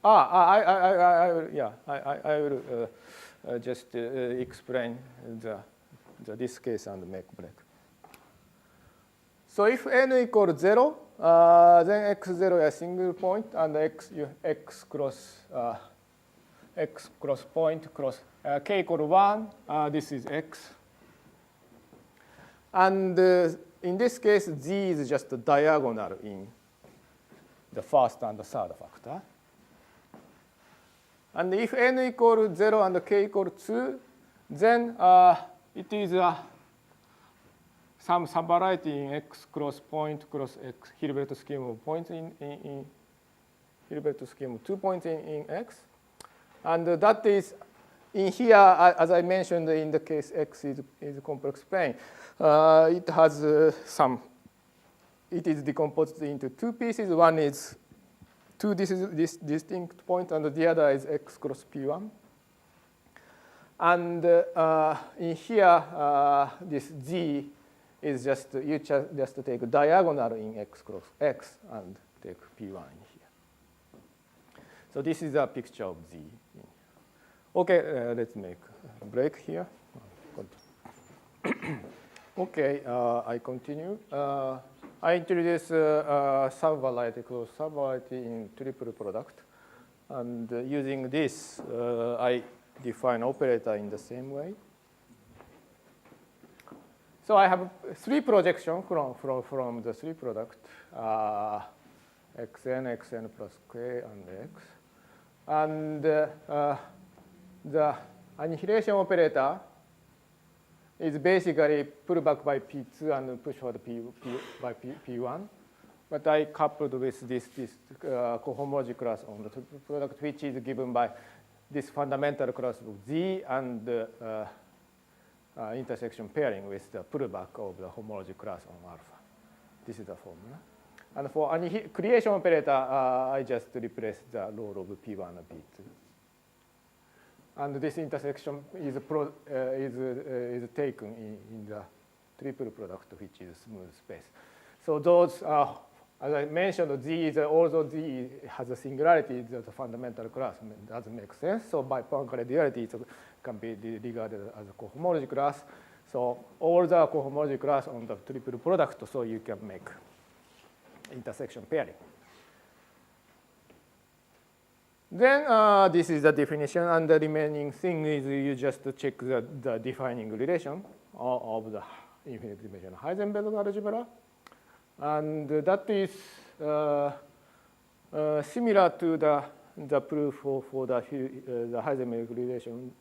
I will just explain this case and make break. So if n equals 0, then x0 is a single point, and x cross point cross k equals 1. This is x. And in this case, Z is just a diagonal in the first and the third factor. And if n equals 0 and k equals 2, then it is some subvariety in x cross point cross x Hilbert scheme of points in Hilbert scheme 2 points in X. And that is, in here, as I mentioned, in the case X is a complex plane, it has it is decomposed into two pieces. One is two distinct points, and the other is X cross P1. And in here, this Z is just, you just take diagonal in X cross X and take P1 in here. So this is a picture of Z. Okay, let's make a break here. Okay, I continue. I introduce subvariety, closed subvariety in triple product. And using this, I define operator in the same way. So I have three projections from the three product, xn plus k, and x. And the annihilation operator is basically pull back by P2 and push forward by P1. But I coupled with this cohomology class on the product, which is given by this fundamental class of Z and intersection pairing with the pullback of the homology class on alpha. This is the formula. And for creation operator, I just replace the role of P1 and P2. And this intersection is taken in the triple product, which is smooth space. So those are, as I mentioned, Z is, although Z has a singularity, the fundamental class doesn't make sense. So by Poincare duality, it can be regarded as a cohomology class. So all the cohomology class on the triple product, so you can make intersection pairing. Then this is the definition, and the remaining thing is you just check the defining relation of the infinite dimensional Heisenberg algebra. And that is similar to the proof for the Heisenberg relation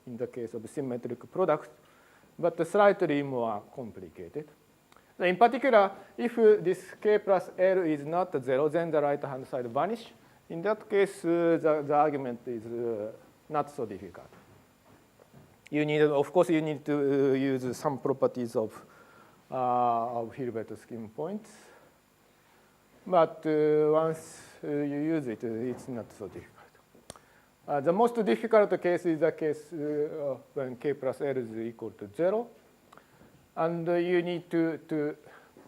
in the case of symmetric product, but slightly more complicated. So in particular, if this k plus L is not 0, then the right-hand side vanishes. In that case, the argument is not so difficult. You need, of course, you need to use some properties of Hilbert scheme points. But once you use it, it's not so difficult. The most difficult case is the case when k plus L is equal to 0. And you need to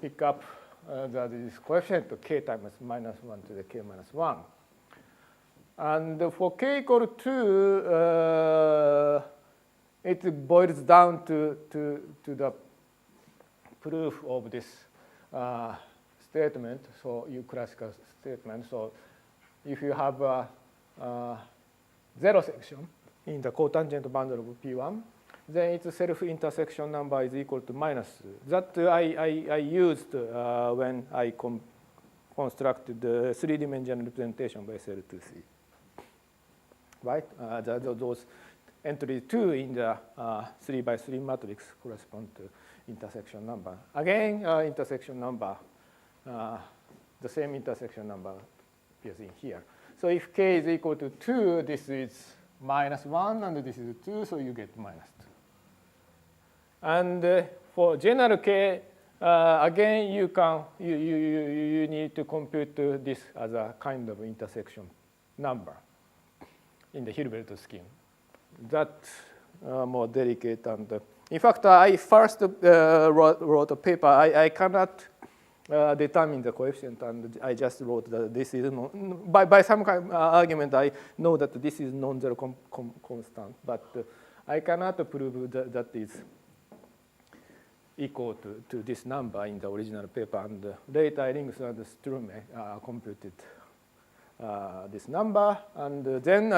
pick up this coefficient of k times minus 1 to the k minus 1. And for k equal to 2, it boils down to the proof of this statement, so classical statement. So if you have a zero section in the cotangent boundary of P1, then its self-intersection number is equal to minus. That I used when I constructed the three-dimensional representation by SL2C. Right? Those entries 2 in the 3 by 3 matrix correspond to intersection number. Again, intersection number, the same intersection number appears in here. So if k is equal to 2, this is minus 1, and this is 2, so you get minus 2. And for general k, again, you need to compute this as a kind of intersection number in the Hilbert scheme. That's more delicate. And in fact, I first wrote a paper. I cannot determine the coefficient, and I just wrote that this is by some kind of argument. I know that this is non-zero constant, but I cannot prove that is equal to this number in the original paper. And later, Ring's and Strume computed this number, and then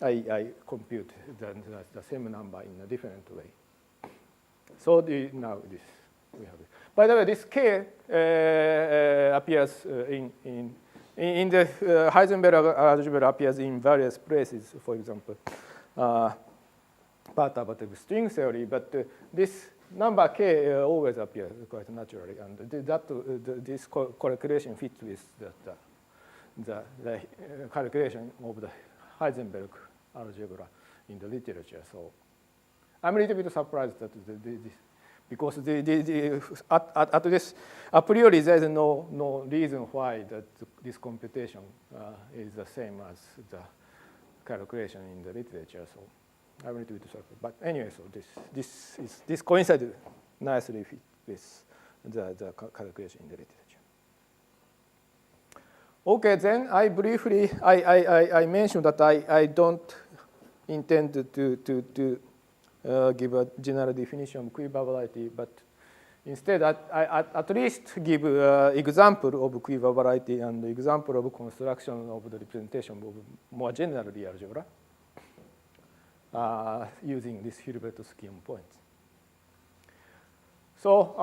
I compute the same number in a different way. So now this we have it. By the way, this k appears in the Heisenberg algebra appears in various places. For example, perturbative string theory. But this number k always appears quite naturally, and this calculation fits with the calculation of the Heisenberg algebra in the literature. So I'm a little bit surprised that because at this a priori there is no reason why that this computation is the same as the calculation in the literature. So I'm a little bit surprised. But anyway, so this coincides nicely with the calculation in the literature. Okay, then I briefly I mentioned that I don't intend to give a general definition of quiver-variety, but instead I at least give example of quiver-variety and example of construction of the representation of more general real algebra using this Hilbert scheme points. So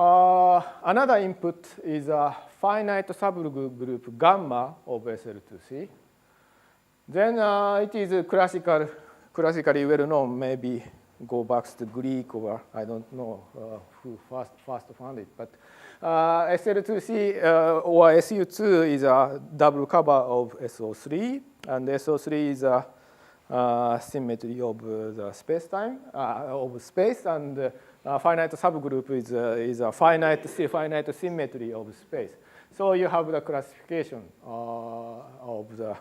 another input is a finite subgroup gamma of SL2C. Then it is classically well known, maybe go back to Greek or I don't know who first found it, but SL2C or SU2 is a double cover of SO3, and SO3 is a symmetry of the space-time of space, and finite subgroup is a finite symmetry of space. So you have the classification of the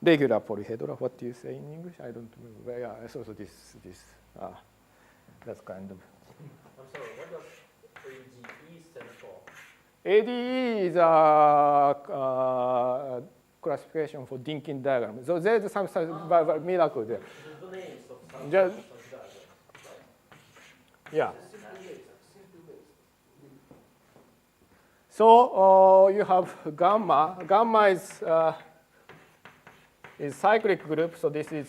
regular polyhedra. What do you say in English? I don't remember. Yeah, so this that's kind of. I'm sorry, what does ADE stand for? ADE is a classification for Dinkin diagram. So there's some miracle there. The names of some Just, diagrams. yeah. So you have gamma. Gamma is cyclic group. So this is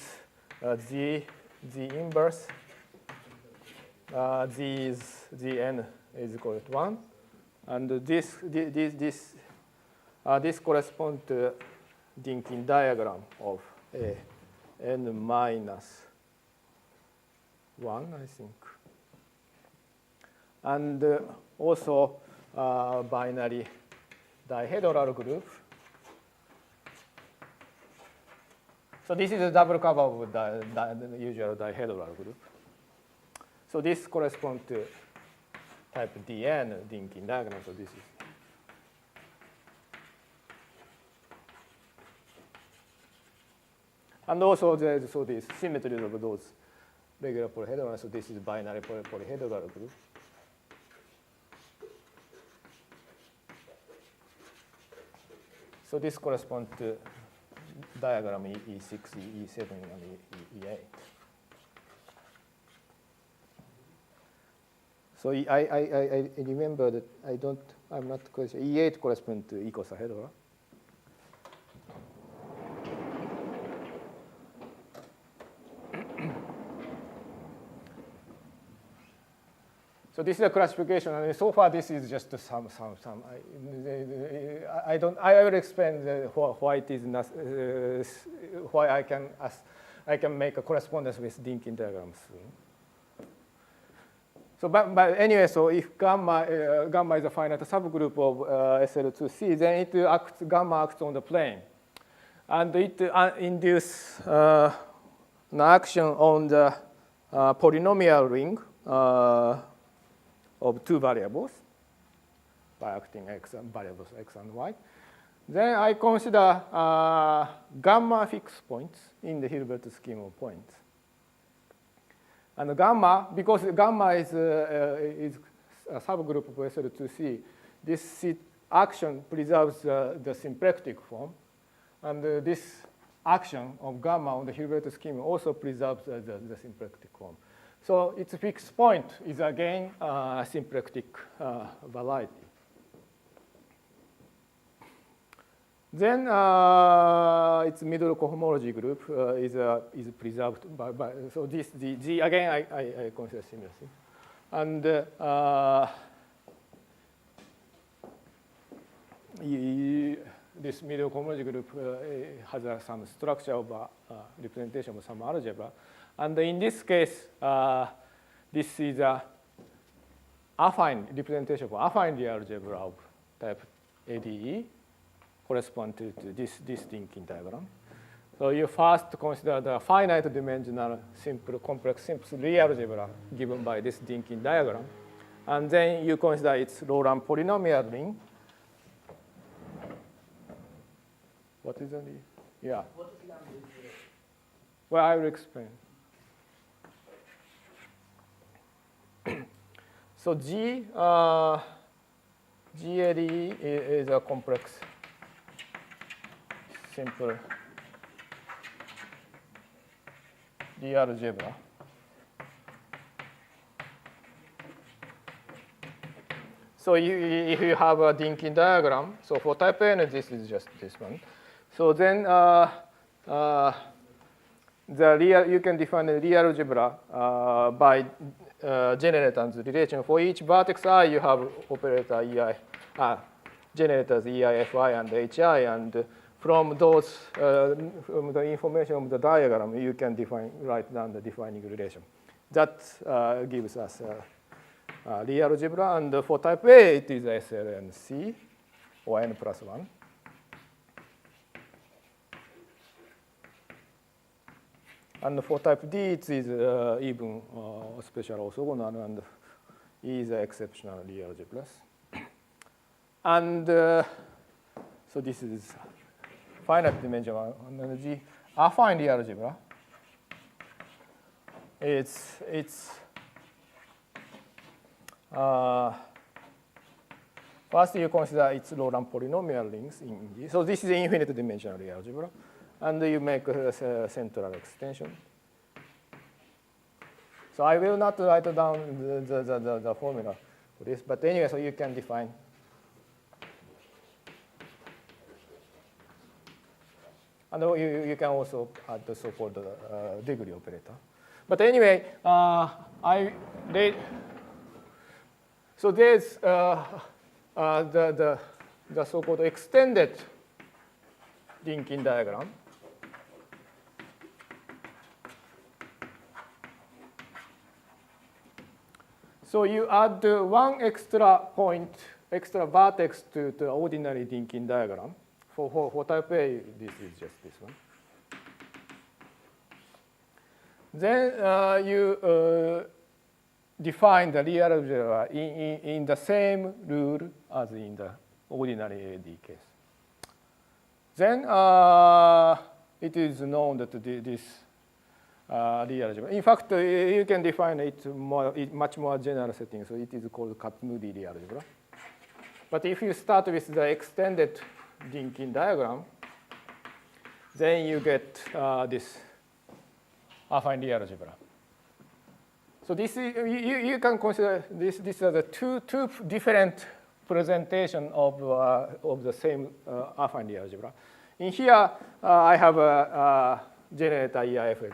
Z inverse. Z is Zn is equal to 1, and this corresponds to Dinkin diagram of n minus 1, I think, and also binary dihedral group. So this is a double cover of the usual dihedral group. So this corresponds to type Dn Dinkin diagram. So this is. And also there's this symmetry of those regular polyhedral. So this is binary polyhedral group. So this corresponds to diagram E6, E7, and E8. So I remember that I'm not quite sure. E8 corresponds to icosahedra. So this is a classification, and so far this is just some. I will explain why it is not, why I can make a correspondence with Dinkin diagrams soon. So, but anyway, so if gamma is a finite subgroup of SL2C, then gamma acts on the plane, and it induces an action on the polynomial ring of two variables by acting variables x and y. Then I consider gamma fixed points in the Hilbert scheme of points. And gamma, because gamma is a subgroup of SL2C, this action preserves the symplectic form, and this action of gamma on the Hilbert scheme also preserves the symplectic form. So its fixed point is again a symplectic variety. Then its middle cohomology group is preserved by so this the again I consider similar thing, and this middle cohomology group has some structure of representation of some algebra, and in this case this is a affine representation of affine real algebra of type ADE correspond to this thinking diagram. So you first consider the finite dimensional simple complex simple real algebra given by this thinking diagram. And then you consider its Laurent polynomial ring. What is the yeah? What is lambda zero? Well, I will explain. So GLE is a complex simple real algebra. So if you have a thinking diagram, so for type N, this is just this one. So then you can define the real algebra by generators relation. For each vertex I, you have operator EI, generators EI, FI, and HI, and from those from the information of the diagram, you can write down the defining relation. That gives us real algebra, and for type A, it is SLNC or N plus 1. And for type D, it is even special orthogonal, and E is exceptional real algebras. And so this is finite dimensional energy. Affine real algebra. It's first you consider its Laurent polynomial rings in G. So this is infinite dimensional real algebra. And you make a central extension. So I will not write down the formula for this, but anyway, so you can define. And you can also add the so-called degree operator. But anyway, so there's the so-called extended thinking diagram. So you add one extra point, extra vertex to the ordinary thinking diagram. For type A, this is just this one. Then you define the real algebra in the same rule as in the ordinary AD case. Then it is known that this real algebra. In fact, you can define it much more general setting. So it is called Kapp-Moody real algebra. But if you start with the extended thinking diagram, then you get this affine real algebra. So this is, you can consider this as the two different presentation of the same affine real algebra. In here, I have a generator EIF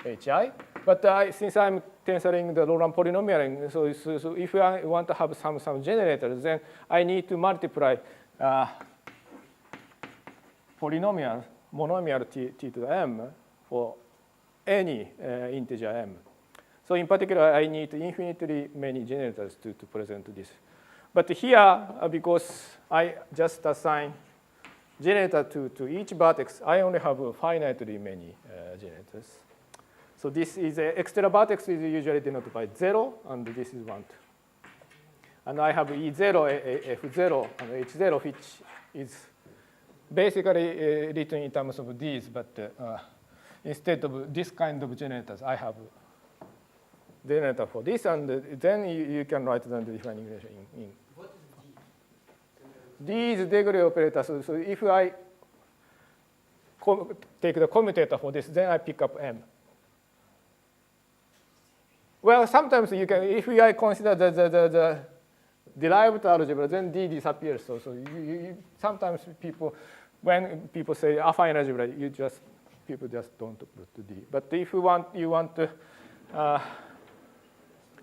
HI, but since I'm tensoring the Laurent polynomial, so if I want to have some generators, then I need to multiply polynomial, monomial t to the m for any integer m. So in particular, I need infinitely many generators to present this. But here, because I just assign generator to each vertex, I only have finitely many generators. So this is extra vertex is usually denoted by 0, and this is 1, 2. And I have E0, F0, and H0, which is basically written in terms of these, but instead of this kind of generators, I have generator for this, and then you can write down the defining relation in. What is D? D is degree operator. So if I take the commutator for this, then I pick up M. Well, sometimes you can, if I consider the derived algebra, then D disappears. So sometimes when people say affine algebra, people just don't put D. But if you want to,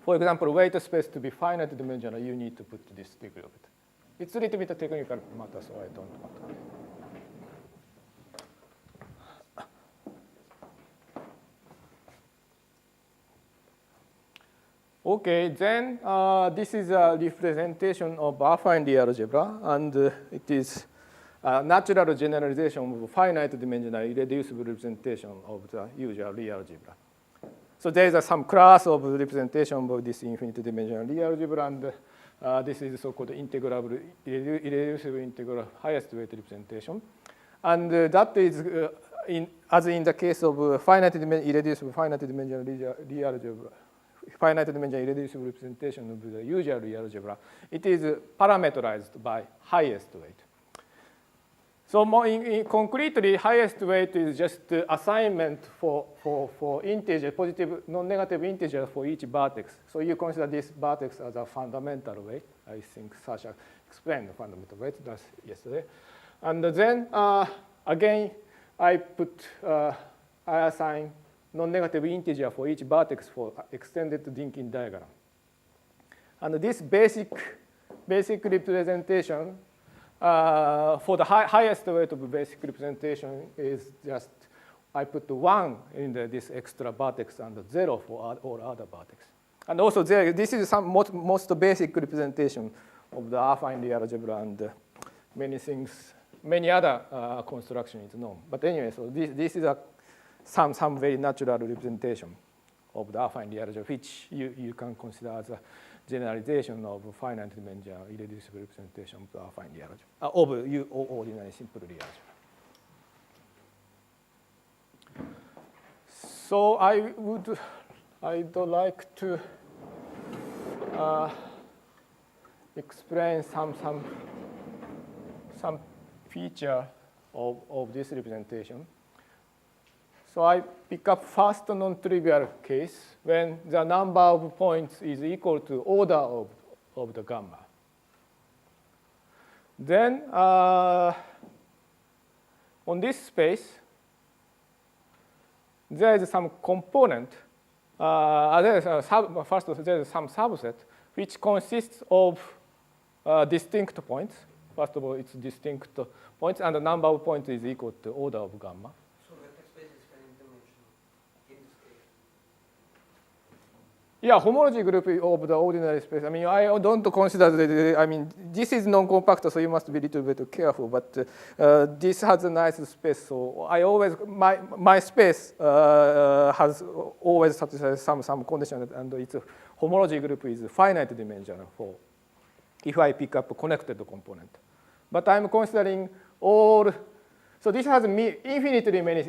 for example, weight space to be finite dimensional, you need to put this degree of it. It's a little bit technical matter, so I don't want to. Okay, then this is a representation of affine Lie algebra, and it is a natural generalization of finite dimensional irreducible representation of the usual Lie algebra. So there is some class of representation of this infinite dimensional Lie algebra, and this is so-called integrable, irreducible integral highest weight representation. And that is, as in the case of irreducible finite dimensional Lie algebra, finite dimensional irreducible representation of the usual Lie algebra, it is parameterized by highest weight. So more concretely, highest weight is just assignment for integer, positive, non-negative integer for each vertex. So you consider this vertex as a fundamental weight. I think Sasha explained the fundamental weight that's yesterday. And then again, I assign non-negative integer for each vertex for extended linking diagram. And this basic representation for the highest weight of basic representation is just I put 1 in this extra vertex and 0 for all other vertex. And also this is some most basic representation of the affine Lie algebra, and many other construction is known. But anyway, so this is some very natural representation of the affine Lie algebra, which you can consider as a generalization of finite dimensional irreducible representation of the affine Lie algebra, of ordinary simple Lie algebra. So I'd like to explain some feature of this representation. So I pick up first non-trivial case when the number of points is equal to order of the gamma. Then on this space, there is some component. First, there is some subset which consists of distinct points. First of all, it's distinct points, and the number of points is equal to order of gamma. So vector space is finite dimensional in this case. Yeah, homology group of the ordinary space. I mean, I don't consider this is non-compact, so you must be a little bit careful. But this has a nice space, so I always my space has always satisfied some condition, and its homology group is finite dimensional for if I pick up a connected component. But I'm considering all. So this has infinitely many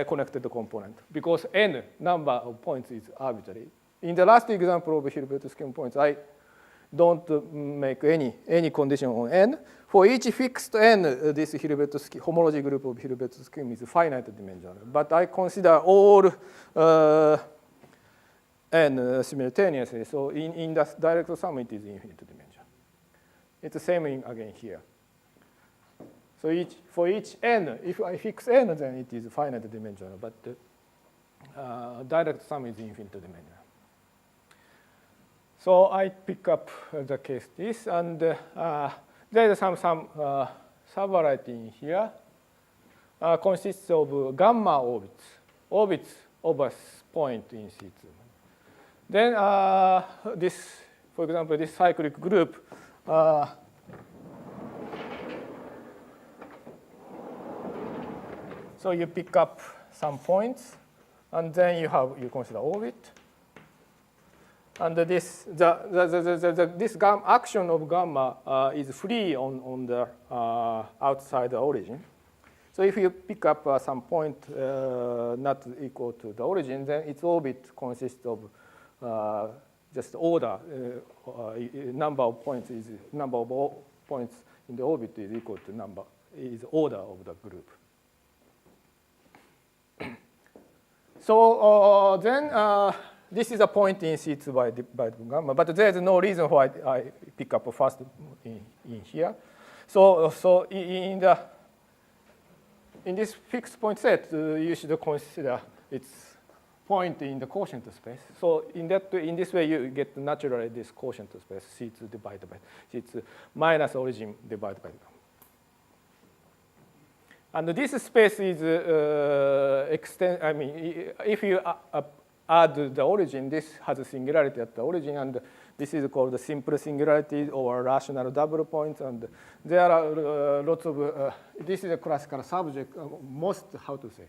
connected components because n number of points is arbitrary. In the last example of Hilbert scheme points, I don't make any condition on n. For each fixed n, this Hilbert scheme, homology group of Hilbert scheme is finite dimensional. But I consider all n simultaneously. So in the direct sum, it is infinite dimensional. It's the same again here. So for each n, if I fix n, then it is finite dimensional. But direct sum is infinite dimensional. So I pick up the case this, and there is some subvariety in here. Consists of gamma orbits of a point in C2. Then this, for example, this cyclic group. So you pick up some points, and then you consider orbit. And this action of gamma is free on the outside the origin. So if you pick up some point not equal to the origin, then its orbit consists of just order. Number of points in the orbit is equal to order of the group. So then this is a point in C2 by gamma, but there is no reason why I pick up first in here. So in this fixed point set, you should consider its point in the quotient space. So in this way, you get naturally this quotient space C2 divided by C2 minus origin divided by gamma. And this space is if you add the origin, this has a singularity at the origin, and this is called the simple singularity or rational double point. And there are lots of, this is a classical subject, most, how to say,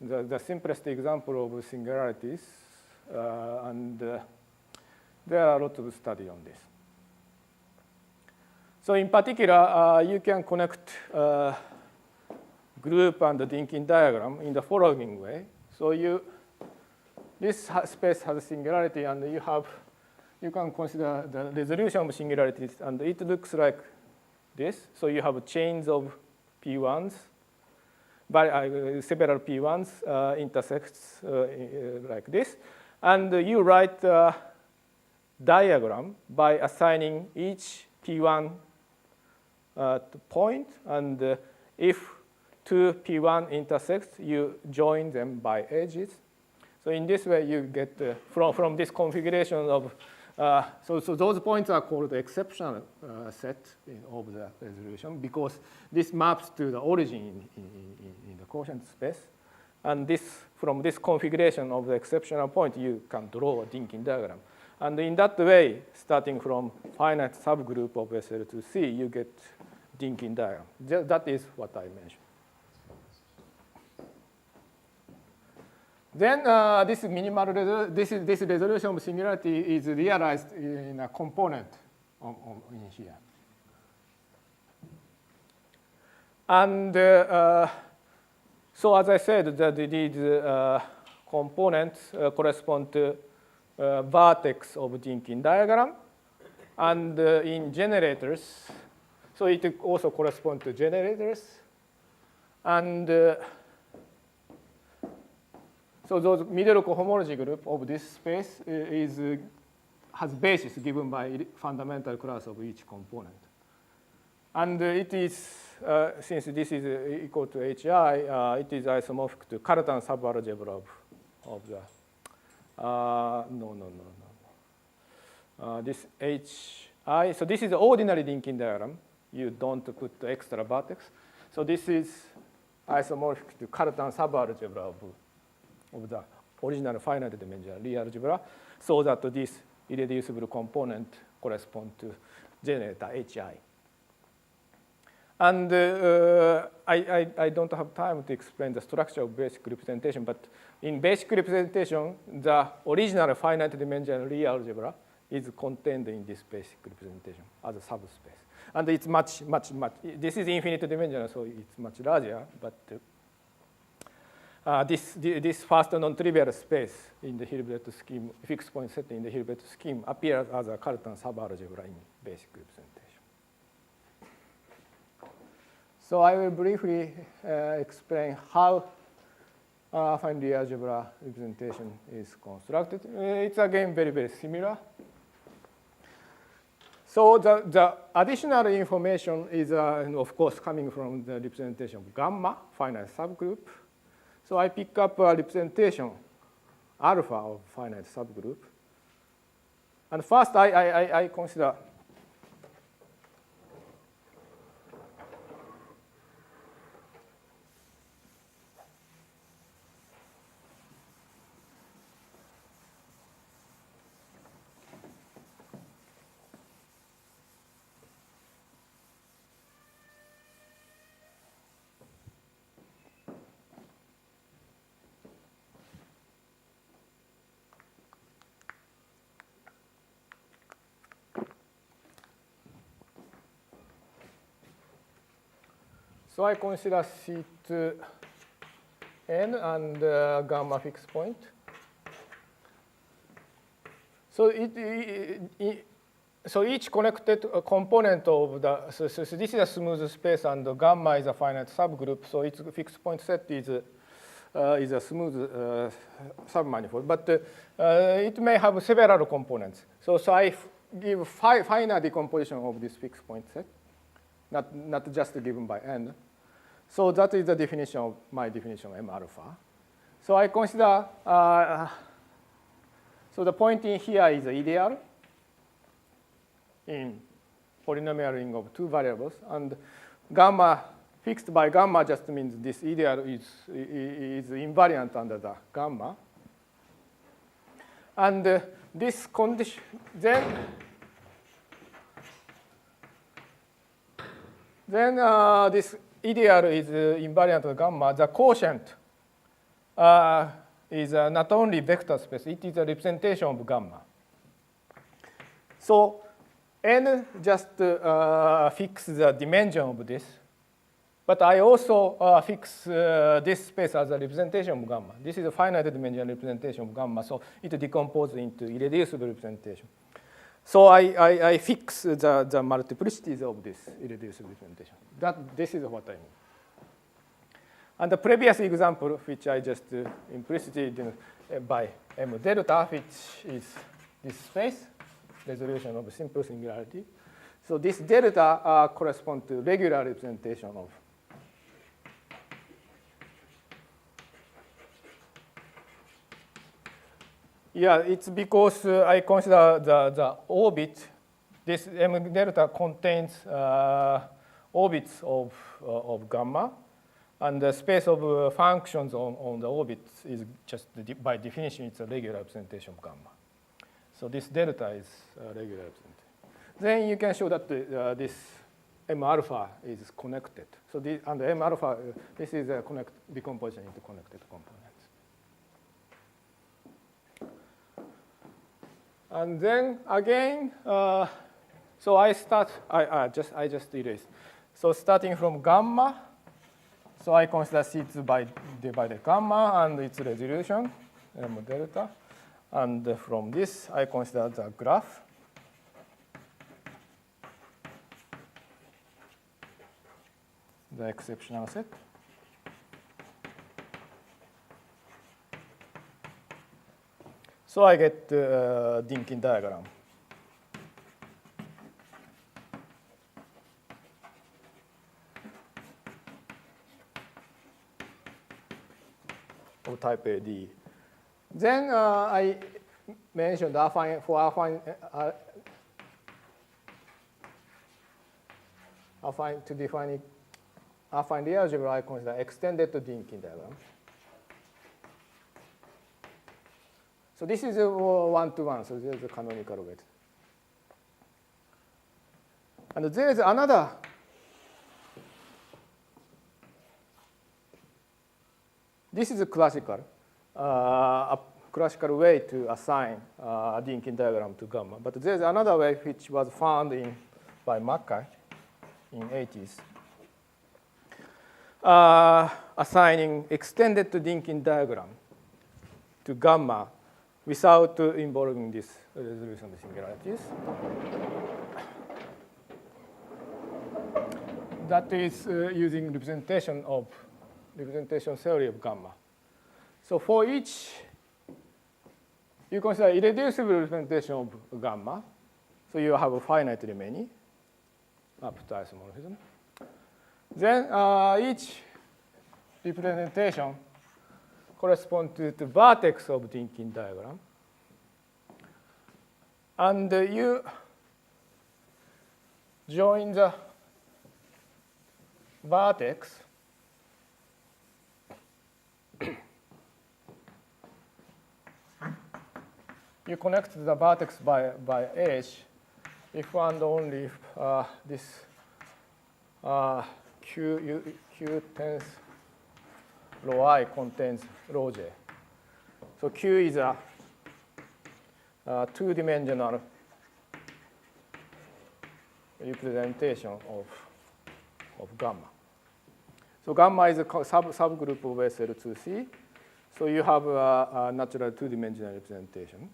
the simplest example of singularities, and there are lots of study on this. So in particular, you can connect group and the Dynkin diagram in the following way. So this space has a singularity, and you can consider the resolution of singularities, and it looks like this. So you have chains of P1s, by several P1s intersects like this, and you write a diagram by assigning each P1 point, and if two P1 intersects, you join them by edges. So in this way, you get from this configuration of so those points are called the exceptional set of the resolution, because this maps to the origin in the quotient space, and from this configuration of the exceptional point, you can draw a Dynkin diagram, and in that way, starting from finite subgroup of SL to C, you get Dynkin diagram. That is what I mentioned. Then this minimal this resolution of singularity is realized in a component in here. And so as I said, that these components correspond to vertex of Dynkin diagram, and in generators, so it also corresponds to generators, and so those middle cohomology group of this space has basis given by fundamental class of each component. And it is, since this is equal to HI, it is isomorphic to Cartan subalgebra of the, this HI. So this is the ordinary Dynkin diagram. You don't put the extra vertex. So this is isomorphic to Cartan subalgebra of the original finite dimensional real algebra, so that this irreducible component corresponds to generator HI. And I don't have time to explain the structure of basic representation, but in basic representation, the original finite dimensional real algebra is contained in this basic representation as a subspace. And it's much, this is infinite dimensional, so it's much larger, but this first non-trivial space in the Hilbert scheme, fixed point set in the Hilbert scheme, appears as a Cartan subalgebra in basic representation. So I will briefly explain how affine real algebra representation is constructed. It's again very similar. So the additional information is, of course, coming from the representation of gamma, finite subgroup. So I pick up a representation alpha of finite subgroup. And first, I consider so I consider C2 n and gamma fixed point. So so each connected component of the so this is a smooth space, and the gamma is a finite subgroup. So its fixed point set is a smooth submanifold, but it may have several components. So I give finite decomposition of this fixed point set, not just given by n. So that is the definition of my definition of M alpha. So I consider, so the point in here is ideal in polynomial ring of two variables, and gamma fixed by gamma just means this ideal is invariant under the gamma. And this condition, then this ideal is invariant of gamma. The quotient is not only vector space, it is a representation of gamma. So n just fix the dimension of this. But I also fix this space as a representation of gamma. This is a finite dimensional representation of gamma, so it decomposes into irreducible representation. So I fix the multiplicities of this irreducible representation. This is what I mean. And the previous example, which I just implicitly did by M delta, which is this space, resolution of simple singularity. So this delta corresponds to regular representation of it's because I consider the orbit. This M delta contains orbits of gamma, and the space of functions on the orbit is just by definition it's a regular representation of gamma. So this delta is a regular representation. Then you can show that this M alpha is connected. So and M alpha, this is a decomposition into connected components. And then again, so I just erased. So starting from gamma, so I consider C2 divided gamma and its resolution, M delta. And from this, I consider the graph. The exceptional set. So I get Dynkin diagram. Of type AD. Then I mentioned affine for affine to define it. Affine real algebra, I consider extended Dynkin diagram. So this is a one-to-one, so this is a canonical way. And there is another this is a classical way to assign a Dynkin diagram to gamma. But there is another way which was found by Mackay in 80s, assigning extended Dynkin diagram to gamma without involving this resolution of singularities. That is using representation theory of gamma. So for each, you consider irreducible representation of gamma. So you have a finitely many up to isomorphism. Then each representation corresponds to the vertex of the Dynkin diagram. And you join the vertex you connect the vertex by edge if and only if this Q tens rho I contains rho J. So Q is a two-dimensional representation of gamma. So gamma is a subgroup of SL2C. So you have a natural two-dimensional representation.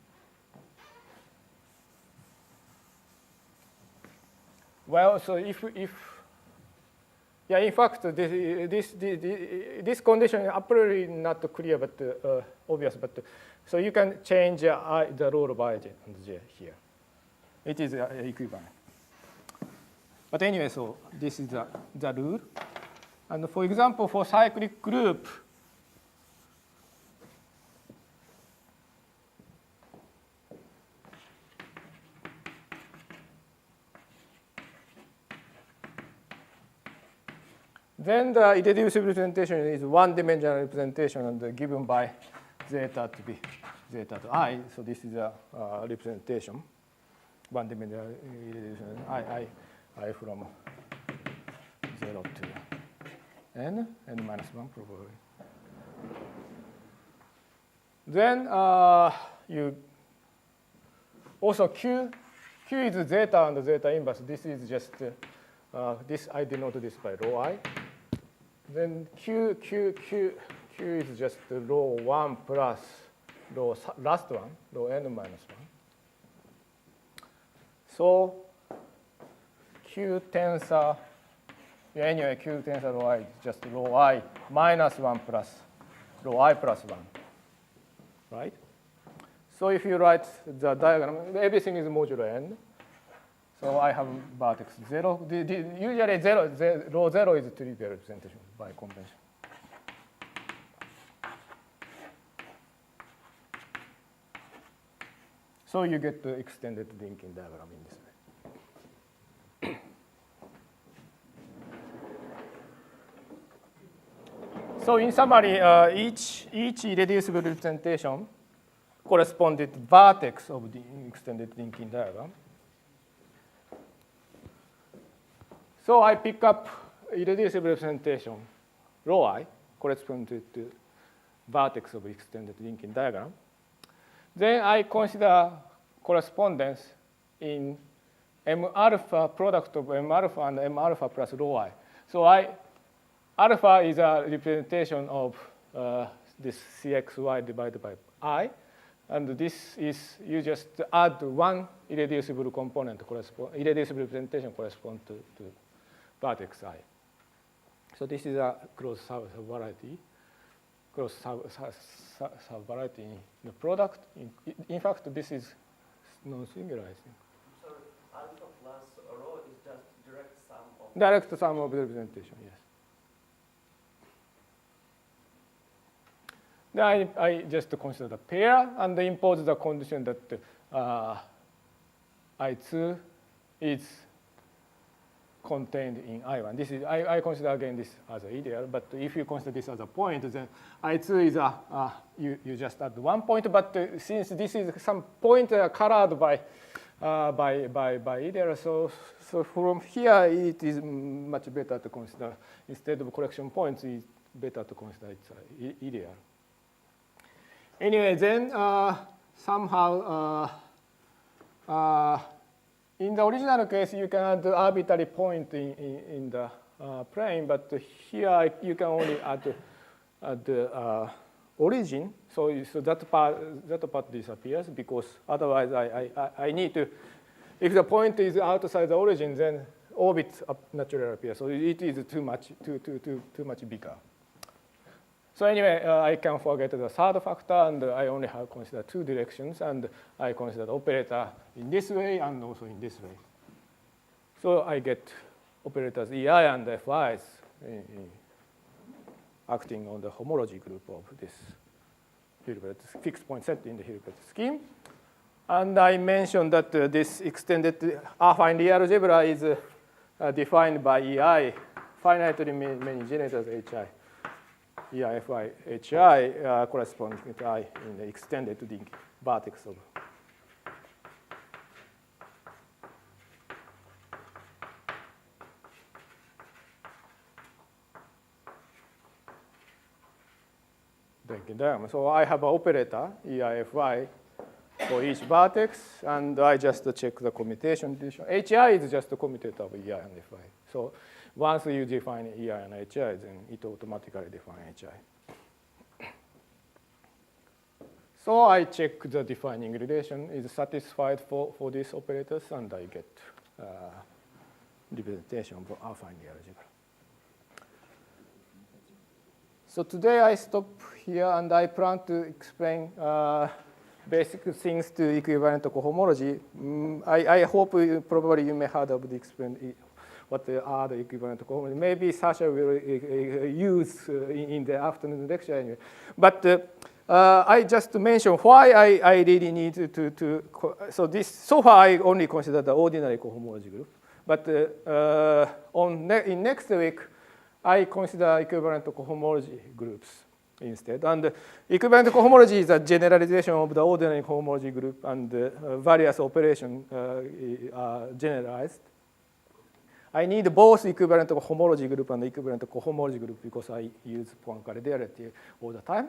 Well, so if in fact, this condition is apparently not clear, but obvious. But so you can change the role of I and J here. It is equivalent. But anyway, so this is the rule. And for example, for cyclic group, then the irreducible representation is one-dimensional representation and given by zeta to be zeta to I. So this is a representation, one-dimensional I from 0 to n minus 1 probably. Then you also Q is zeta and zeta inverse. This is just this I denote this by rho I. Then Q is just rho 1 plus rho last one, rho n minus 1. So Q tensor, anyway, Q tensor rho I is just rho I minus 1 plus rho I plus 1, right? So if you write the diagram, everything is modulo n. So I have vertex 0. Usually rho 0 is trivial representation by convention. So you get the extended linking diagram in this way. So in summary, each irreducible representation corresponded vertex of the extended linking diagram. So I pick up irreducible representation rho I corresponded to vertex of extended linking diagram. Then I consider correspondence in M alpha, product of M alpha and M alpha plus rho I. So alpha is a representation of this CXY divided by I. And this is, you just add one irreducible component, irreducible representation corresponds to vertex I. So this is a closed subvariety. Closed subvariety in the product. In fact, this is non-singular, I think. So alpha plus rho is just direct sum of... Direct sum of the representation, yes. Then I just consider the pair and impose the condition that I2 is contained in I1. This is I consider again this as an ideal, but if you consider this as a point, then I2 is you just add 1 point. But since this is some point colored by ideal, so from here it is much better to consider, instead of correction points, it's better to consider it's ideal. Anyway, then somehow in the original case, you can add arbitrary point in the plane, but here you can only add the origin. So that part disappears, because otherwise I need to, if the point is outside the origin, then orbit naturally appears. So it is too much bigger. So anyway, I can forget the third factor, and I only have considered two directions, and I consider the operator in this way and also in this way. So I get operators EI and FIs acting on the homology group of this Hilbert fixed point set in the Hilbert scheme. And I mentioned that this extended affine Lie algebra is defined by EI, finitely many generators HI. EIFI HI corresponds to I in the extended link vertex of linking diagram. So I have an operator EIFI for each vertex, and I just check the commutation. HI is just a commutator of EI and FI. So once you define EI and HI, then it automatically defines HI. So I check the defining relation is satisfied for these operators, and I get representation of affine Lie algebra. So today I stop here, and I plan to explain basic things to equivalent cohomology. I hope probably you may have heard of the what are the equivalent cohomology. Maybe Sasha will use in the afternoon lecture anyway. But I just mentioned why I really need to so far I only consider the ordinary cohomology group. But in next week, I consider equivalent cohomology groups instead. And equivalent cohomology is a generalization of the ordinary cohomology group, and various operations are generalized. I need both equivalent homology group and equivalent cohomology group because I use Poincare duality all the time.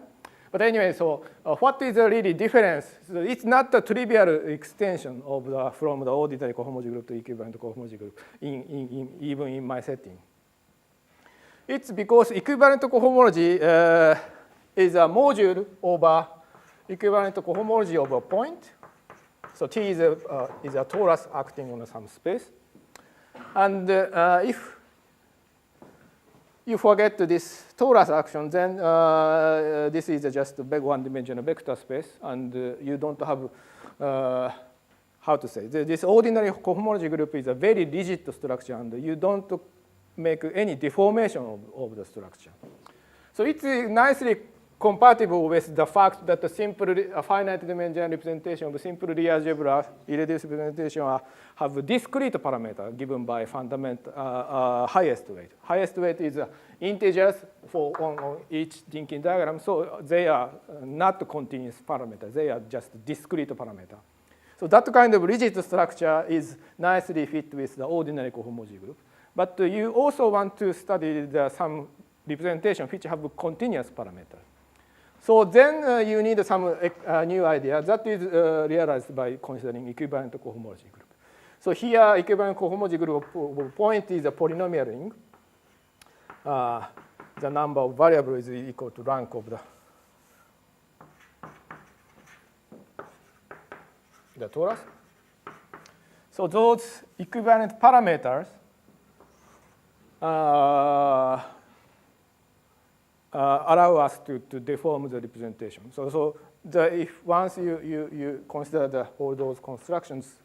But anyway, so what is the really difference? So it's not a trivial extension of from the ordinary cohomology group to equivalent cohomology group, even in my setting. It's because equivalent cohomology is a module over equivalent cohomology of a point. So T is a torus acting on some space. And if you forget this torus action, then this is just a big one-dimensional vector space, and you don't have, how to say, this ordinary cohomology group is a very rigid structure, and you don't make any deformation of the structure. So it's nicely compatible with the fact that the simple finite dimensional representation of simple real algebra irreducible representation have a discrete parameter given by fundamental highest weight. Highest weight is integers on each linking diagram, so they are not continuous parameters. They are just discrete parameter. So that kind of rigid structure is nicely fit with the ordinary cohomology group. But you also want to study some representation which have a continuous parameter. So then you need some new idea that is realized by considering equivalent cohomology group. So here, equivalent cohomology group point is a polynomial ring. The number of variables is equal to rank of the torus. So those equivalent parameters allow us to deform the representation. So if once you consider all those constructions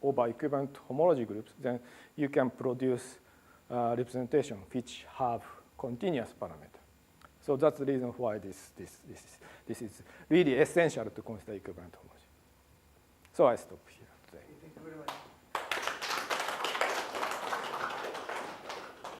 over equivalent homology groups, then you can produce representation which have continuous parameter. So that's the reason why this is really essential to consider equivalent homology. So I stop here today. Thank you very much.